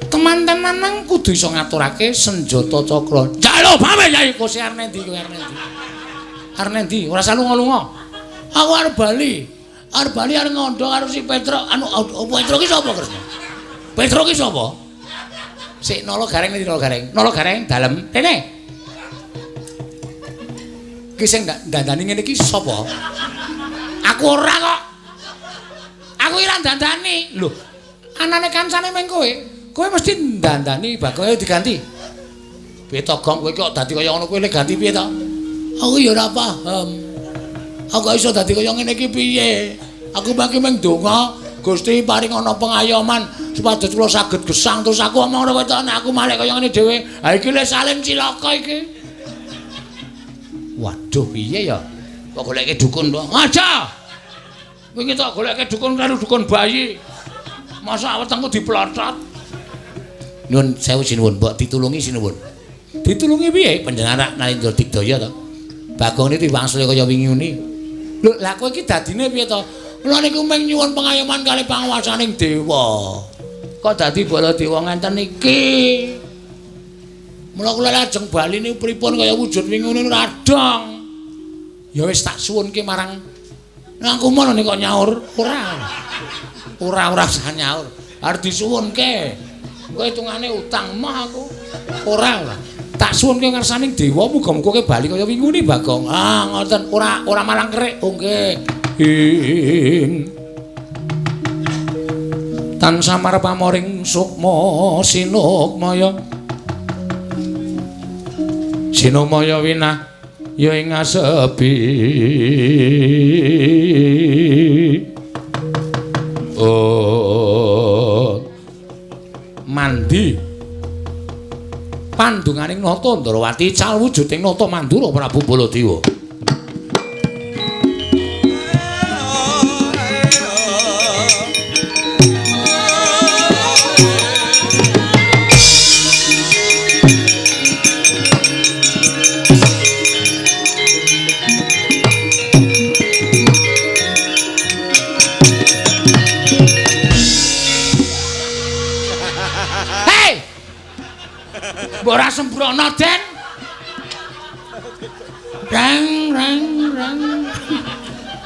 Teman-teman nang kudu iso ngaturake senjata cakra. Njaluk pamit Yai, Kosi arep endi kowe arep endi? Arep endi? Ora usah lunga-lunga. Aku arep bali. Arep bali arep ngondo karo si Petro. Petro ki sapa Kresna? Petro ki sapa? Sik nolo gareng ndi nolo gareng? Nolo gareng dalem. Rene. Ki sing dandani ngene iki sapa? Aku ora kok. Aku ora dandani. Lho, anane kancane meng kowe. Kowe mesti dandani bakoe diganti. Piye to Gong kowe kok dadi kaya ngono kowe le ganti piye to? Aku ya ora paham. Aku iso dadi kaya ngene iki piye? Aku mangke meng donga, Gusti paring ana pengayoman supados kula saged gesang terus aku omong karo kowe to nek aku malih kaya ngene dhewe. Ha iki le saling cilaka iki. Waduh piye ya? Kok goleke dukun to? Aja. Wingi tok goleke dukun karo dukun bayi. Masa wetengku diplotot. Nyuwun sewu sinuwun, mbok ditulungi sinuwun. Ditulungi piye? Panjenengan Narendra Digdaya to. Bagong niki wangsule kaya wingi ngene. Lho, lah kowe iki dadine piye to? Kula niku mung nyuwun pengayoman kali panguwasaning dewa. Kok dadi Baladewa ngenten iki? Mula kula lajeng bali niku pripun kaya wujud wingune radong. Ya wis tak suwunke marang nangku mono nek kok nyaur ora. Ora usah nyaur. Arep disuwunke. Engko hitungane utang mah aku. Ora. Tak suwunke ngarsaning dewa muga-muga bali kaya wingune Bagong. Ah ngoten ora malang kerik. Oh nggih. Tansah pamoring sukma sinukmaya. Sinumaya winah ya ing asepi. Oh mandi pandunganing nata Ndrawati cal wujuding nata Mandura Prabu Baladewa. Ora sembrono Den. Rang.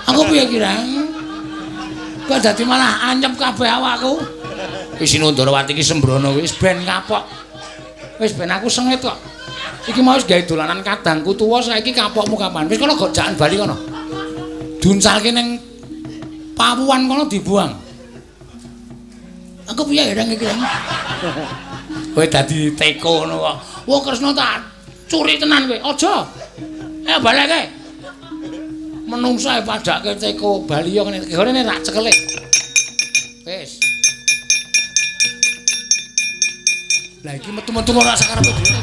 Aku piye ki Rang? Kok dadi malah anyep kabeh awakku. Wis Ndrawati iki sembrono wis ben kapok. Wis ben aku sengit kok. Iki mau wis gawe dolanan kadangku tuwa saiki kapokmu kapan? Wis kono gojakan bali kono. Duncalke ning pawuan kono dibuang. Aku piye Rang iki Rang? Kowe dadi teko ngono kok. Wah Kresna tak curi tenan kowe. Aja. Baleke. Menungsa padake teko Bali yo ngene. Gorene tak cekelek. Wis. Lah iki metu-metu ora sakarepe dhewe.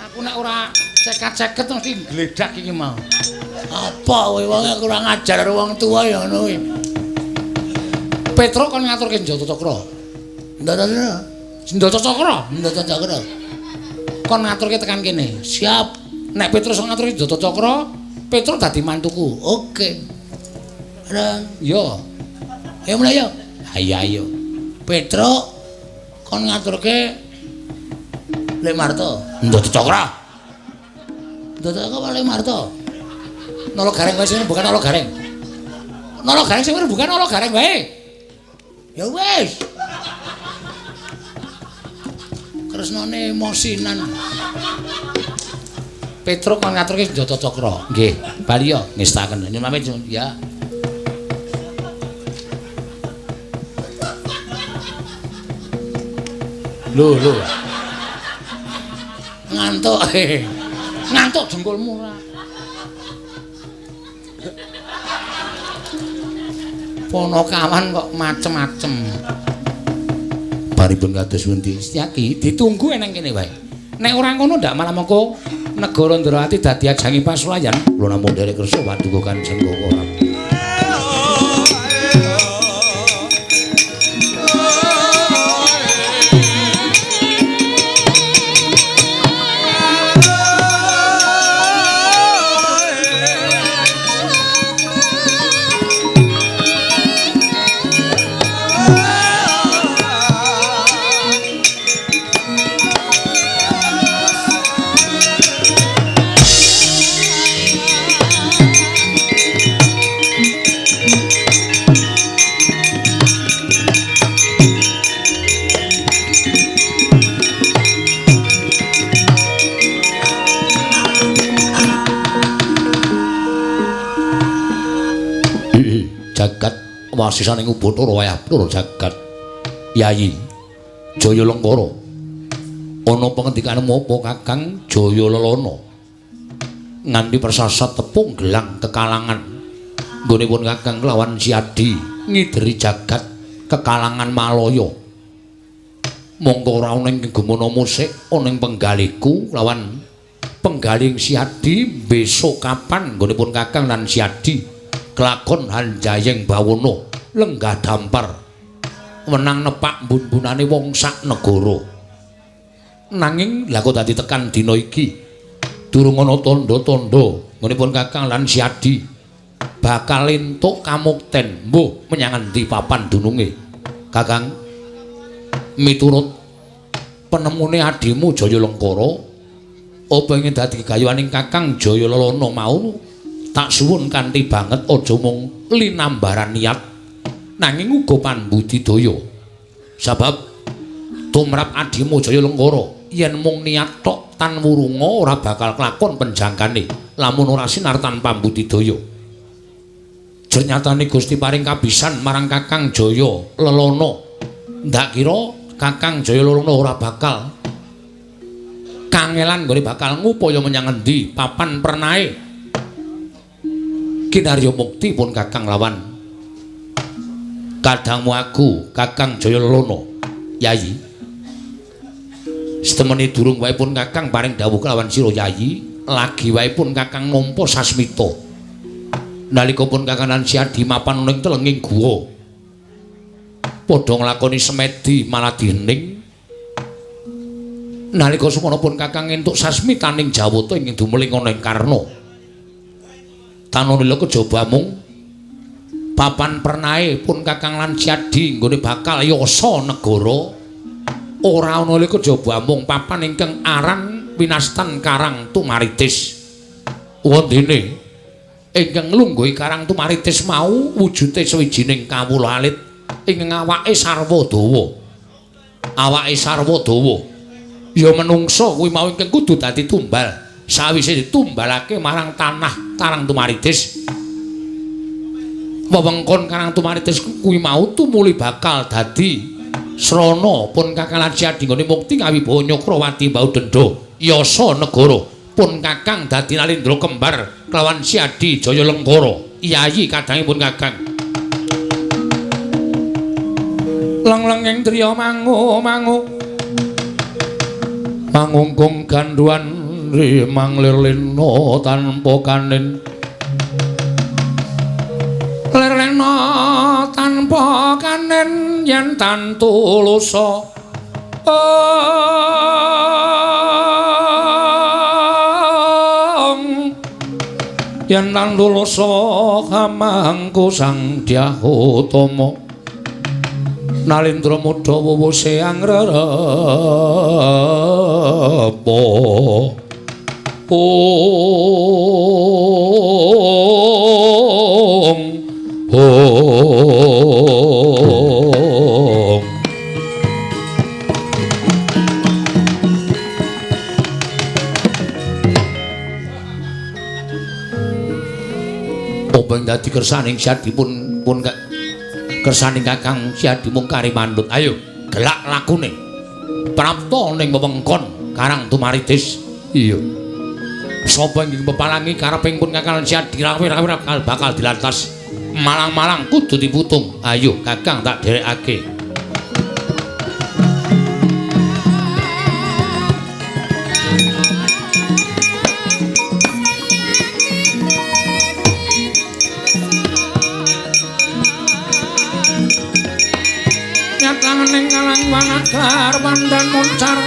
Aku nek ora cekat-ceket mesti gledak iki mau. Apa kowe wong kurang ajar karo wong tuwa ya ngono kuwi. Petro kon ngaturke Njata Cakra. Njata Cakra. Kon ngaturke tekan kene. Siap. Nek Petrus ngaturke Njata Cakra, Petro dadi mantuku. Oke. Yo. Ya mulai yo. Iya yo. Petro kon ngaturke Lek Marta. Njata Cakra. Njata Cakra Lek Marta. Nala Gareng wae sing bukan Nala Gareng. Nala Gareng sing bukan Nala Gareng wae. Ya wis. Kresnane emosinan. Petro kon ngaturke Njata Cakra. Nggih, bali yo ngestaken. Nyuwun pamit ya. Lho. Ngantuk. Ngantuk jengkulmu ora. Ponokawan kok macem-macem. Baripun kados pundi? Setyaki ditunggu eneng kene wae. Nek ora ngono ndak malah mengko negara Ndrawati dadi ajangi pasulayan. Kula namung nderek kersa paduka Kanjeng Koko. Wasisaning Ubathara wayah Plura jagat Yayi Jaya Lengkara ana pangendikanmu apa Kakang Jaya Lelana nganti persasat tepung gelang kekalangan nggonipun Kakang kelawan Siadi ngideri jagat kekalangan Malaya mongko ora ana ing gemana musik ana ing penggaliku lawan penggaling Siadi besok kapan nggonipun Kakang lan Siadi kelakon Hanjayeng Bawana lenggah dampar menang nepak mbun-bunane wong sak negara nanging lha kok dadi tekan dina iki durung ana tandha-tandha ngonipun Kakang lan Siadi bakal entuk kamukten mbuh menyang endi papan dununge Kakang miturut penemune adimu Jaya Lengkara apa ingin dadi gayuwaning Kakang Jaya Lelana mau tak suwun kanthi banget aja mung linambaran niat nanging uga pambudidaya sebab tumrap adimu Jaya Lengkara yen mung niat tok tan wurunga ora bakal kelakon penjangkane lamun ora sinar tanpa budidaya. Ternyatane Gusti paring kabisan marang Kakang Jaya Lelana. Ndak kira Kakang Jaya Lelana ora bakal kangelan nggone bakal ngupaya menyang endi papan pernae. Kinarya mukti pun Kakang lawan kadangmu aku Kakang Jaya Lelana. Yayi. Setemene durung wae pun Kakang paring dawuh kelawan sira Yayi, lagi wae pun Kakang nampa sasmita. Nalika pun Kakang Siadi mapan ning telenging guwa. Padha nglakoni semedi maladi hening. Nalika semana pun Kakang entuk sasmitaning Jawata ing dumeling ana ing Karna. Tanunila kejaba mung papan pernae pun Kakang lan Siadi nggone bakal yasa negara. Ora ana le kejaba mung papan ingkang aran winastan Karang Tumaritis. Wondene ingkang nglungguhi Karang Tumaritis mau wujude sawijining kawula alit ing awake sarwa dawa. Awake sarwa dawa ya menungsa kuwi mau ingkang kudu dadi tumbal. Sawise ditumbalake marang tanah Karang Tumaritis. Wewengkon Karang Tumaritis kuwi mau tumuli bakal dadi srana pun Kakang Siadi nggone mukti ngawibawa Nyakrawati Mbau Dendha yasa negara pun Kakang dadi nalindra kembar kelawan Siadi Jaya Lengkara. Yayi kadangipun Kakang leng-lenging triya mangu mangungkung ganduan rimang lirlena tanpa kanin lirlena tanpa kanin yen tan tulusa yen tan tulusa kamangku sang Dyah Utama nalindra mudha wuwuse angrerepa Obeng dadi kersaning Siadi pun kersaning Kakang Siadi mung kari mandut. Ayo gelak lakune prapta ning wewengkon Karang Tumaritis. Iya. Sapa ingkang pepalangi kareping pun Kakang Siadi rawe-rawe bakal dilantas malang-malang kudu diputung. Ayo Kakang tak derekake. Ning kalang wanakar pandan moncar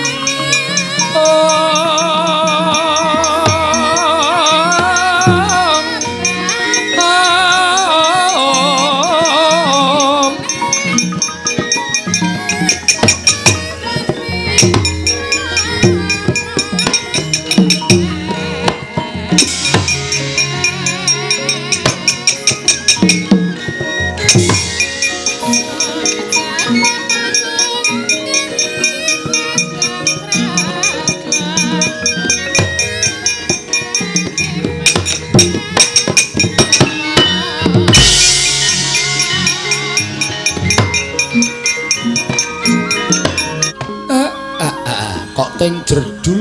ting jerdul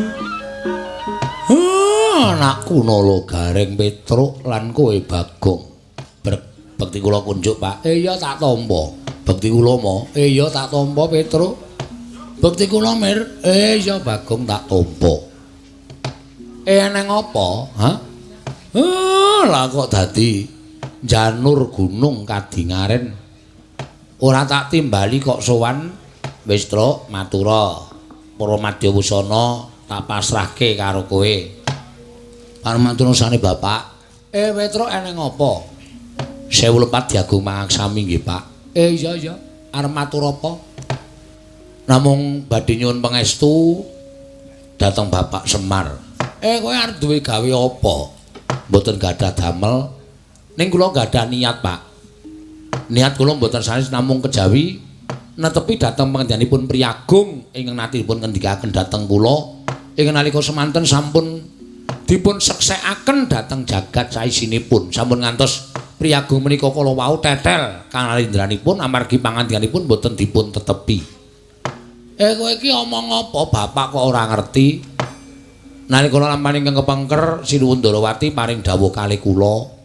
anakku nolo gareng Petruk lan kowe Bagong bekti kula kunjuk Pak iya tak tampa bekti kula mo iya tak tampa Petruk bekti kula Mir iya Bagong tak tampa neng apa ha lah kok dadi janur gunung kadingaren ora tak timbali kok sowan wis Truk matura para madya wusana tak pasrahke karo kowe. Panuntune Bapak. Petruk eneng apa? 1004 Diagung Mangaksami nggih, Pak. Iya. Arep matur apa? Namung badhe nyuwun pangestu dhateng Bapak Semar. Kowe arep duwe gawe apa? Mboten gadah damel. Ning kula gadah niat, Pak. Niat kula mboten sanes namung kejawi netepi dhateng pangendhanipun Priyagung ingkang natipun ngendikaken dhateng kula ing nalika semanten sampun dipun seksekaken dhateng jagat saisinipun. Sampun ngantos Priyagung menika kala wau tetel kanalindranipun amargi pangandikanipun mboten dipun tetepi. Kowe iki omong apa, Bapak kok ora ngerti? Nalika lampahan ingkang kepengker Sinuwun Ndarawati paring dawuh kalih kula.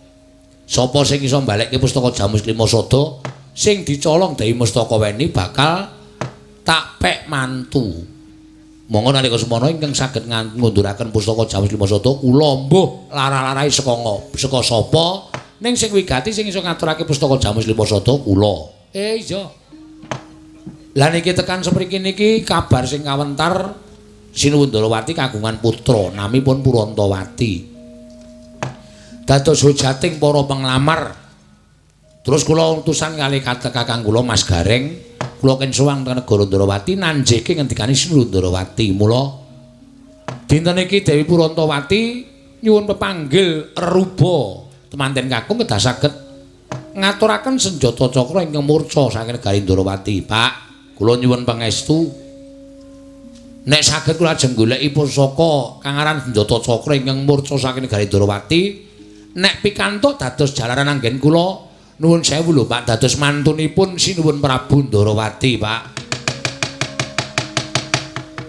Sapa sing iso mbalekke pustaka Jamus Lima Sada sing dicolong Dewi Mustaka Weni bakal tak pek mantu. Monggo nalika semana ingkang saged ngunduraken pustaka Jamus Lima Sada kula mbuh lara-larahe saka sapa ning sing wigati sing iso ngaturake pustaka Jamus Lima Sada kula. Iya. Lah niki tekan sepriki niki kabar sing kawentar Sinuwun Ndarawati kagungan putra namipun Purantawati. Dados hojating para penglamar. Terus kula utusan kalih kakang kula Mas Gareng, kula kensuwang teng negara Ndarawati nanjeke ngendikane Sinuwun Ndarawati. Mula dinten iki Dewi Purantawati nyuwun pepanggil reruba temanten kakung kedah saged ngaturaken senjata cakra ingkang murca saking negari Ndarawati. Pak, kula nyuwun pangestu nek saged kula ajeng goleki pusaka kang aran senjata cakra ingkang murca saking negari Ndarawati, nek pikantuk dados jalaran anggen kula nuwun sewu lho Pak, dados mantunipun Sinuwun Prabu Ndarawati, Pak.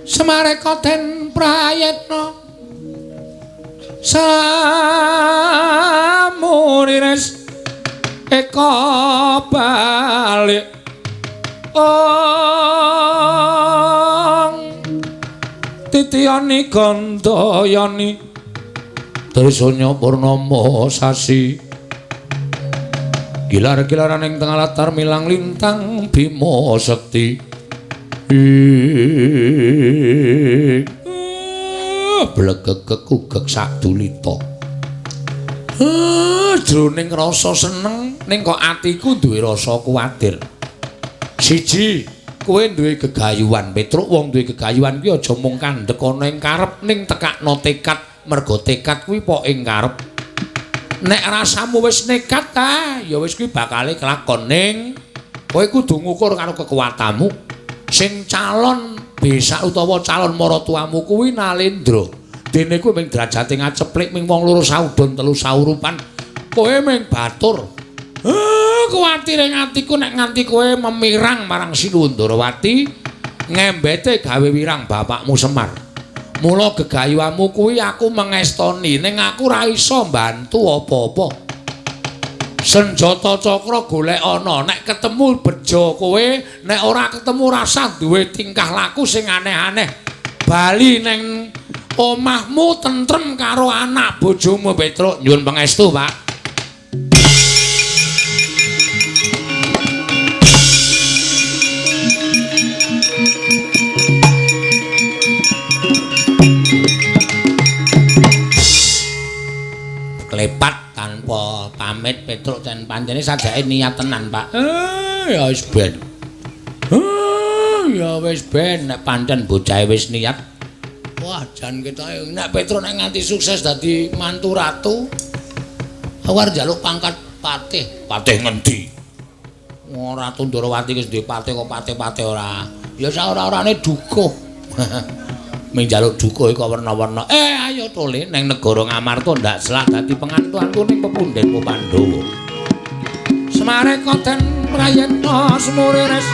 Semareka den prayitna samurires eka balik titiyani gandayani trisanya purnama sasi gilar-gilaran ing tengah latar milang lintang Bima Sekti blegek-gugek sadulita jroning rasa seneng ning kok atiku duwe rasa kuwatir. Siji, kowe duwe gegayuhan, Petruk. Wong duwe gegayuhan kuwi aja mung kandhek ana ing karep ning tekakno tekad, mergo tekad kuwi pok ing karep. Nek rasamu wis nekat ta, ya wis kuwi bakale kelakon ning kowe kudu ngukur karo kekuatanmu. Sing calon besak utawa calon maratuamu kuwi Nalendra. Dene kuwi ming derajate ngaceplik ming wong loro saudon telu saurupan. Kowe ming batur. Kuwatire atiku nek nganti kowe memirang marang Sinuwun Ndarawati ngembete gawe wirang bapakmu Semar. Mula gegayuhanmu kuwi aku mengestoni ning aku ora iso mbantu apa-apa. Senjata cakra golek ana, nek ketemu bejo kowe, nek ora ketemu rasa duwe tingkah laku sing aneh-aneh. Bali ning omahmu tentrem karo anak bojomu Petruk. Nyuwun pangestu, Pak. Klepat tanpa pamit Petruk dan pancene sajake niat tenan, Pak. Ya wis ben. Ya wis ben nek pancen bocah wis niat. Wah, jan ketoke nek Petruk nek nganti sukses dadi mantu ratu. Aku arep njaluk pangkat patih. Patih ngendi? Wong Ratu Ndarawati wis duwe patih kok patih-patih ora. Ya saora-orane dukuh. Ming njaluk dukuh kok werna-werna. Ayo tole ning negara Ngamarta ndak selak dadi pengantu-antune pepundhenmu Pandhawa. Semareka den prayitna semurires.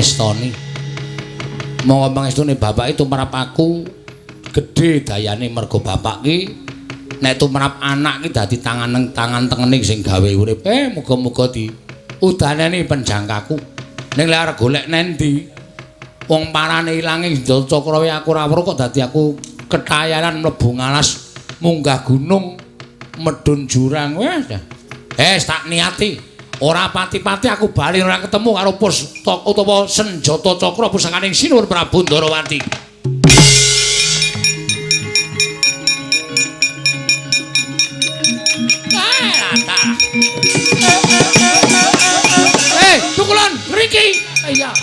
ngestoni. Monggo pangestune bapak itu marap aku gedhe dayane mergo bapak ki nek tumrap anak ki dadi tangan tengening sing gawe urip. Muga-muga di udaneni penjangkaku. Ning lek arep golek nendi wong parane ilange Ndara Cakra aku ora weruh kok dadi aku ketayanan mlebu ngalas munggah gunung medun jurang wes. Tak niati ora pati-pati aku bali ora ketemu karo utawa senjata cakra pusakaning Sinuwun Prabu Ndarawati. Tukulan mriki. Iya.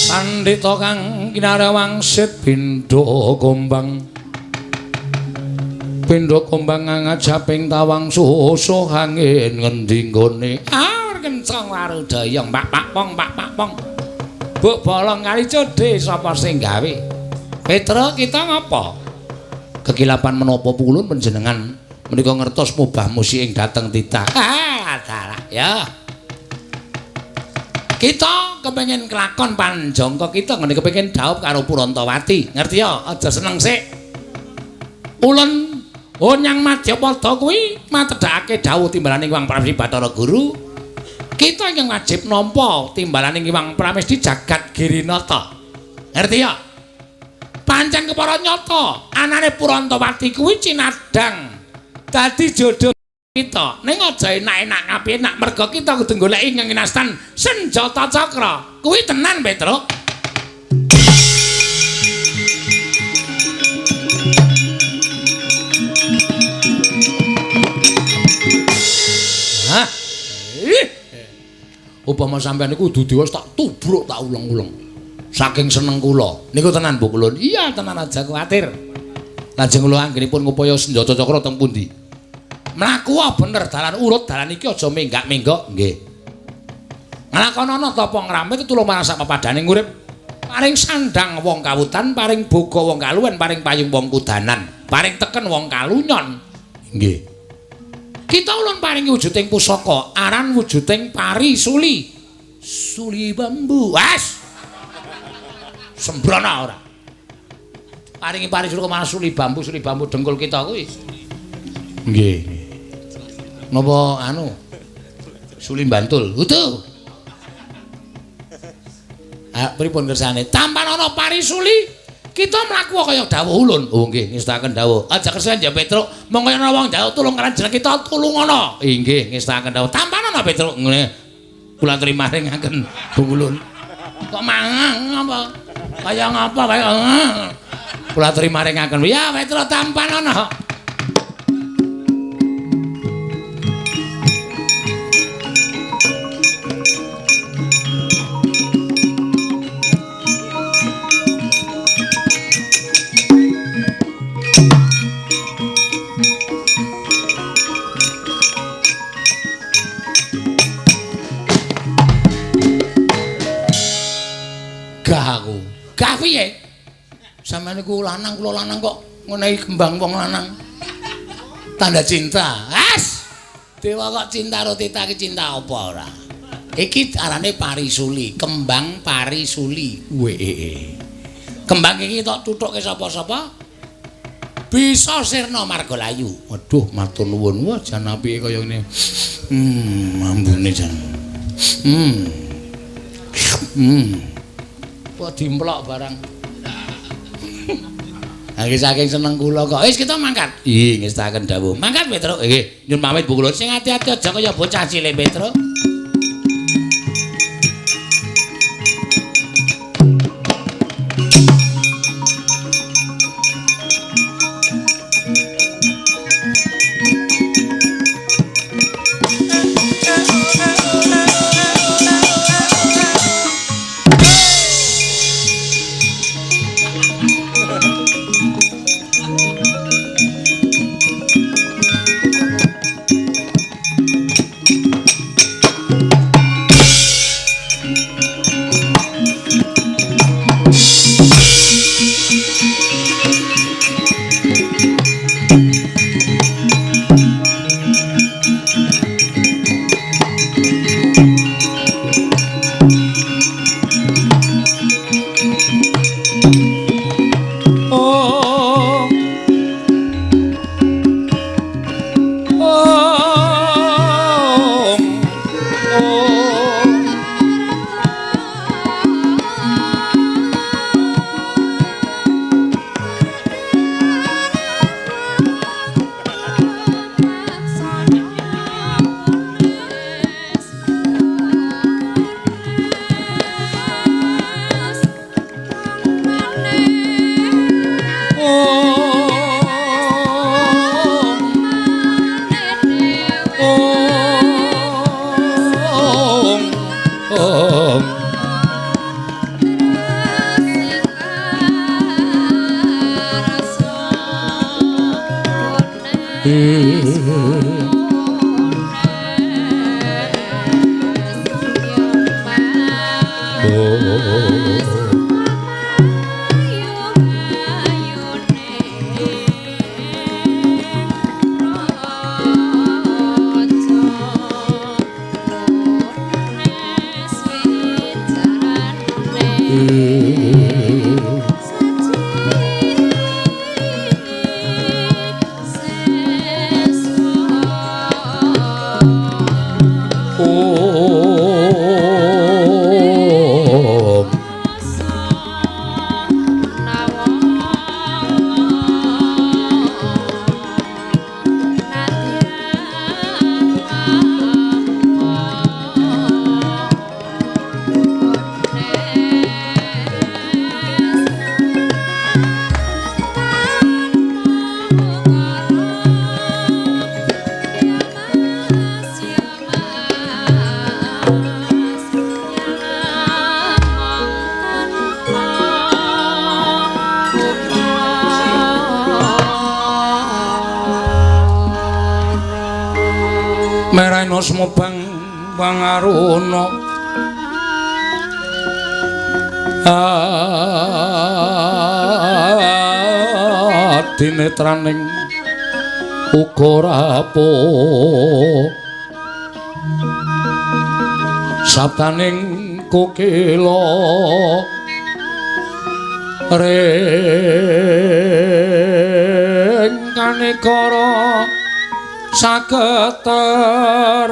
Pandhita kang kinarewangsit Bindha Kombang. Bindha Kombang ngajaping tawang susuh angin ngendi nggone. Kencang warudaya pak pong. Buk bolong kali codhe sapa sing gawe? Petra kita ngapa? Kekilapan menapa pulun panjenengan menika ngertos mubah musi ing dhateng titah. Dalah ya. Kita kepengin kelakon panjangka kita ngene kepengin dhaup karo Purantawati. Ngerti ya? Aja seneng sik. Ulun Onyang Madyapada kuwi matedhake dawuh timbalaning Wang Pramesti Bathara Guru. Kita yang wajib nampa timbalaning Hyang Pramesti Jagat Girinata. Ngerti ya? Pancen kepara nyata anane Purantawati kuwi cinadang dadi jodoh kita. Ning aja enak-enak ngapi-enak merga kita kudu goleki ing nastan senjata cakra. Kuwi tenan, Petruk. Hah? Upama sampeyan niku dudu wis tak tubruk tak ulang-ulang. Saking seneng kula. Niku tenan Bu Kulun. Iya, tenan aja kuwatir. Lajeng kula anggenipun ngupaya senjata cakra teng pundi? Mlaku bener dalan urut dalan iki aja menggak-menggok, nggih. Nglakonana tapa ngramit tulung marang sak papadaning urip. Paring sandang wong kawutan, paring boga wong kaluwen, paring payung wong kudanan, paring teken wong kalunyon. Nggih. Kita ulun paringi wujuding pusaka, aran wujuding pari suli. Suli bambu. Wes. Sembrono ora. Paringi pari suli kemana suli bambu dengkul kita kuwi. Nggih. Napa anu? Suli Bantul. Utuh. Pripun kersane? Tampan ana pari suli. Kita mlaku kaya dawuh ulun. Oh nggih, ngestaken dawuh. Aja kersen ya Petruk. Monggo ana wong dawuh tulung karenjen kita tulungono. Nggih, ngestaken dawuh. Tampan ana Petruk ngene. Kula trimaringaken Bu Ulun. Kok mangang apa? Kaya ngapa kaya. Kula trimaringaken. Ya Petruk tampan ana. Gah piye? Sampeyan niku lanang kula lanang kok ngenehi kembang wong lanang. Tanda cinta. As. Dewa kok cinta karo tita ki cinta apa ora? Iki arane pari suli, kembang pari suli. Kembang iki tok tuthuke sapa-sapa? Bisa sirna Margalayu. Waduh, matur nuwun. Wah, jan apike kaya ngene. Ambune jan. Kok dimplok barang. Nggih saking seneng kula kok. Wis kita mangkat. Nggih ngestaken dawuh. Mangkat Petruk. Nggih, nyuwun pamit Bu Kulun. Sing ati-ati aja kaya bocah cilik Petruk. Merano semobang pangaruna dinetraning uga rapuh sabdaning kokila ring kanekara saketer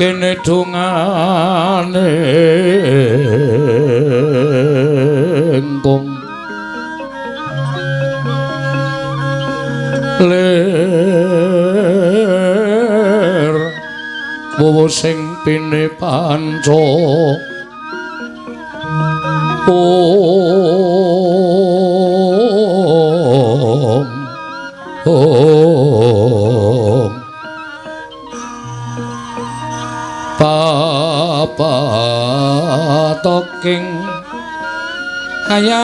kene dongane engkong ler wowo sing pine panca Papatoking hayam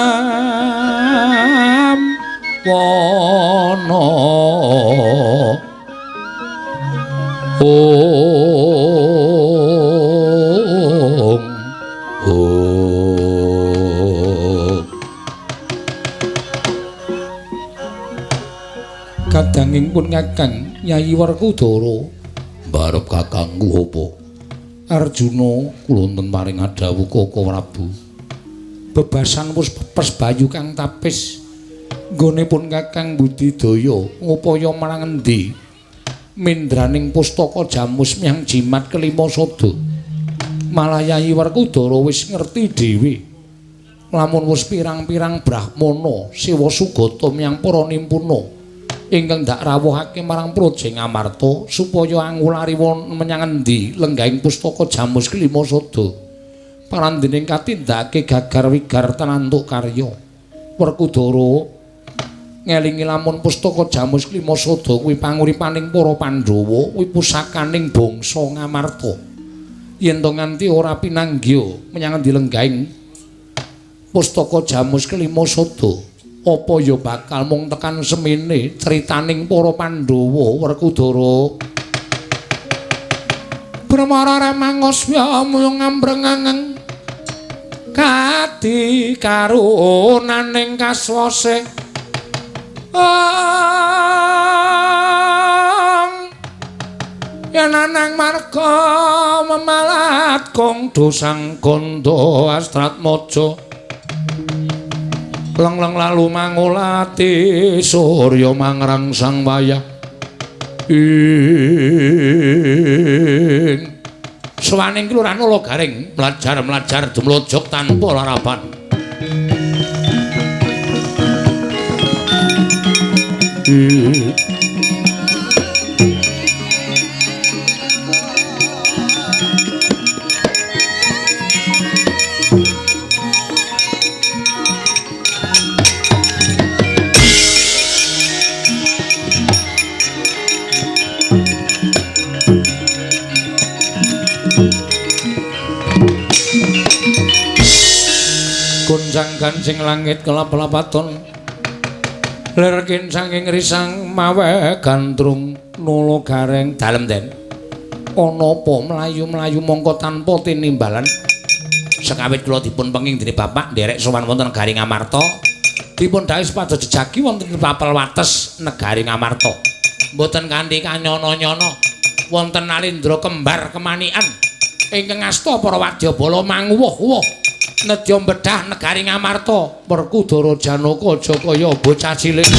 wana kadanging pun Kakang Nyai Werkudara mbarep kakangku apa Arjuna kula wonten paring adhawuh Kaka Prabu bebasan wis pepes bayu kang tapis nggone pun Kakang Budidaya ngupaya marang endi mindraning pustaka Jamus Myang Jimat kelima sada malah Nyai Werkudara wis ngerti dhewe lamun wis pirang-pirang brahmana sewa sugata miyang para nimpuna ingkang dak rawuhake marang Praja Ngamarta supaya angulari menyang endi lenggahing pustaka Jamus kelima sada parandening katindakake gagar wigar tanantuk karya Werkudara ngelingi lamun pustaka Jamus kelima sada kuwi panguripaning para Pandhawa kuwi pusakaning bangsa Ngamarta yen to nganti ora pinanggya menyang endi lenggahing pustaka Jamus kelima sada apa ya bakal mung tekan semene critaning para Pandhawa Werkudara Bramara remangosya mung ngambrengangeng kadi karunaning kaswase yen anang marga memalat kong dosang kondo Astratmaja Leng-leng lalu mangolati surya mangrang sang wayah ing swaning kelurahan Ologaring mlajar dumlojok tanpa larapan gonjang gancing langit kelap-lapaton lerkin saking risang mawe gandrung nulo gareng dalem den ana apa mlayu-mlayu mongko tanpa tinimbalan sekawit kula dipun penging dening bapak nderek sowan wonten negari Ngamarta dipun dawuh supados jejagi wonten papel wates negari Ngamarta mboten kanthi kanyono-nyono wonten Nalindra kembar kemanikan ingkang asta para wadyabala manguwuh-uwuh nedya mbedah negari Ngamarta Werkudara Janaka Jakaya bocah cilik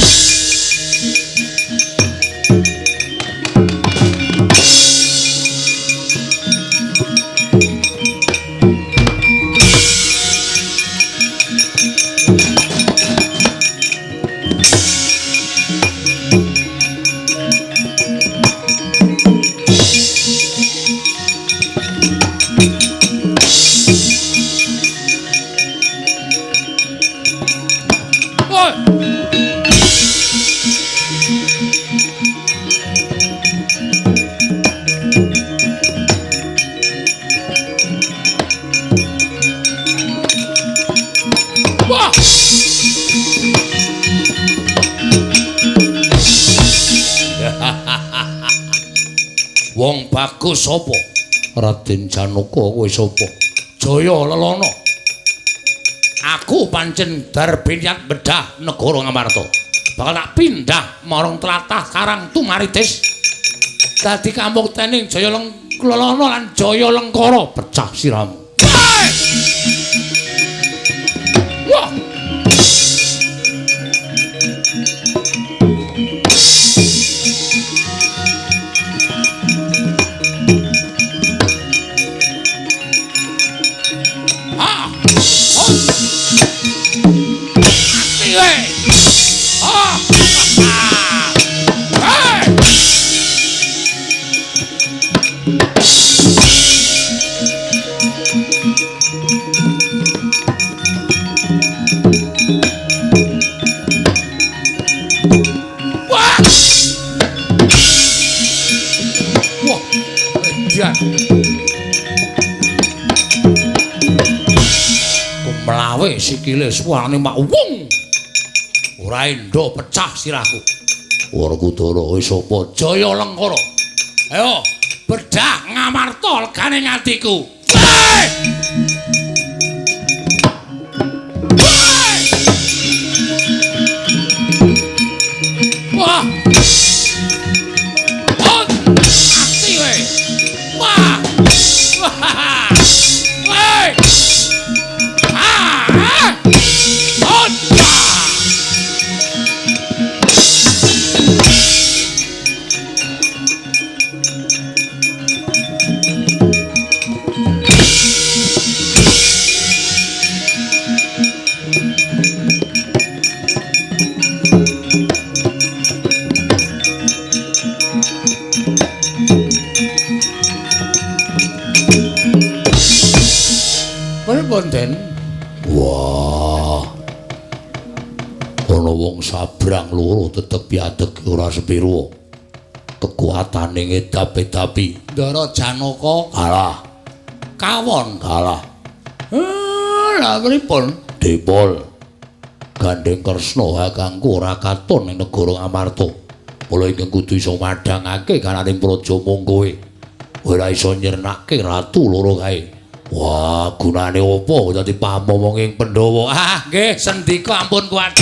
Wong bagus sapa? Raden Janaka kowe sapa? Jaya Lelana. Aku pancen Darbiniyat bedah negara Ngamarta. Bakal tak pindah marang tlatah Karang Tumaritis. Dadi kamuktening Jaya Lelana lan Jaya Lengkara pecah siramu. Wah! Kumlawe sikile suarane mak wung. Ora endo pecah sirahku. Werkudara kowe sapa? Jaya Lengkara. Ayo bedah Ngamarta legane atiku. Wah! Ati we. Wah! Wah! Woi! Den. Wah. Ana wong sabrang loro tetep adeg ora sepiro. Kekuatane ngedap-edapi. Ndara Janaka kalah. Kawon kalah. Lha pripun? Dipol. Gandeng Kresna kanggo ora katon ing negara Ngamarta. Mula ingkang kudu iso madhangake kananing praja mongkowe. Ora iso nyernake ratu loro kae. Wah, gunane opo dadi pamomonging Pandhawa? Ah, nggih, sendika ampun kuat.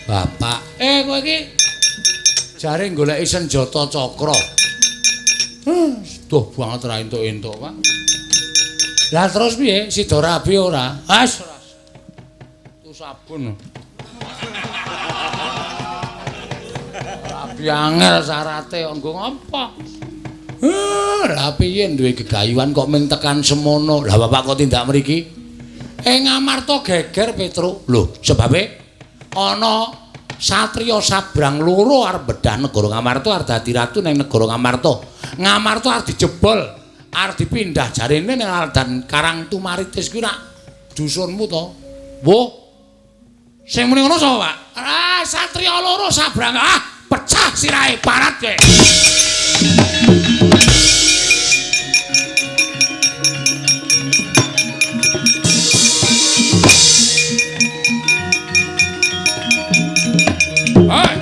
Bapak, kowe iki jare goleki senjata cakra. Duh banget ra entuk-entuk, Pak. Lah terus piye? Sida rabi ora? Wes ora. Tu sabun. Rabi angel syarate nggo ngapa? Lah piye duwe gegayuhan kok ming tekan semono. Lah Bapak kok tindak mriki? Ngamarta geger Petruk. Lho, sebabe ana satriya sabrang loro arep bedah negara Ngamarta arep dadi ratu ning negara Ngamarta. Ngamarta arep dijebol, arep dipindah jarene ning Aldan Karang Tumaritis kuwi nak dusunmu to. Wo. Sing muni ngono sapa, Pak? Ah, satriya loro sabrang. Ah, pecah sirahe parat kowe. Hai.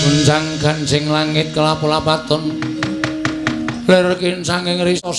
Gunjang ganjing langit kelap-lapaton ler kincanging risa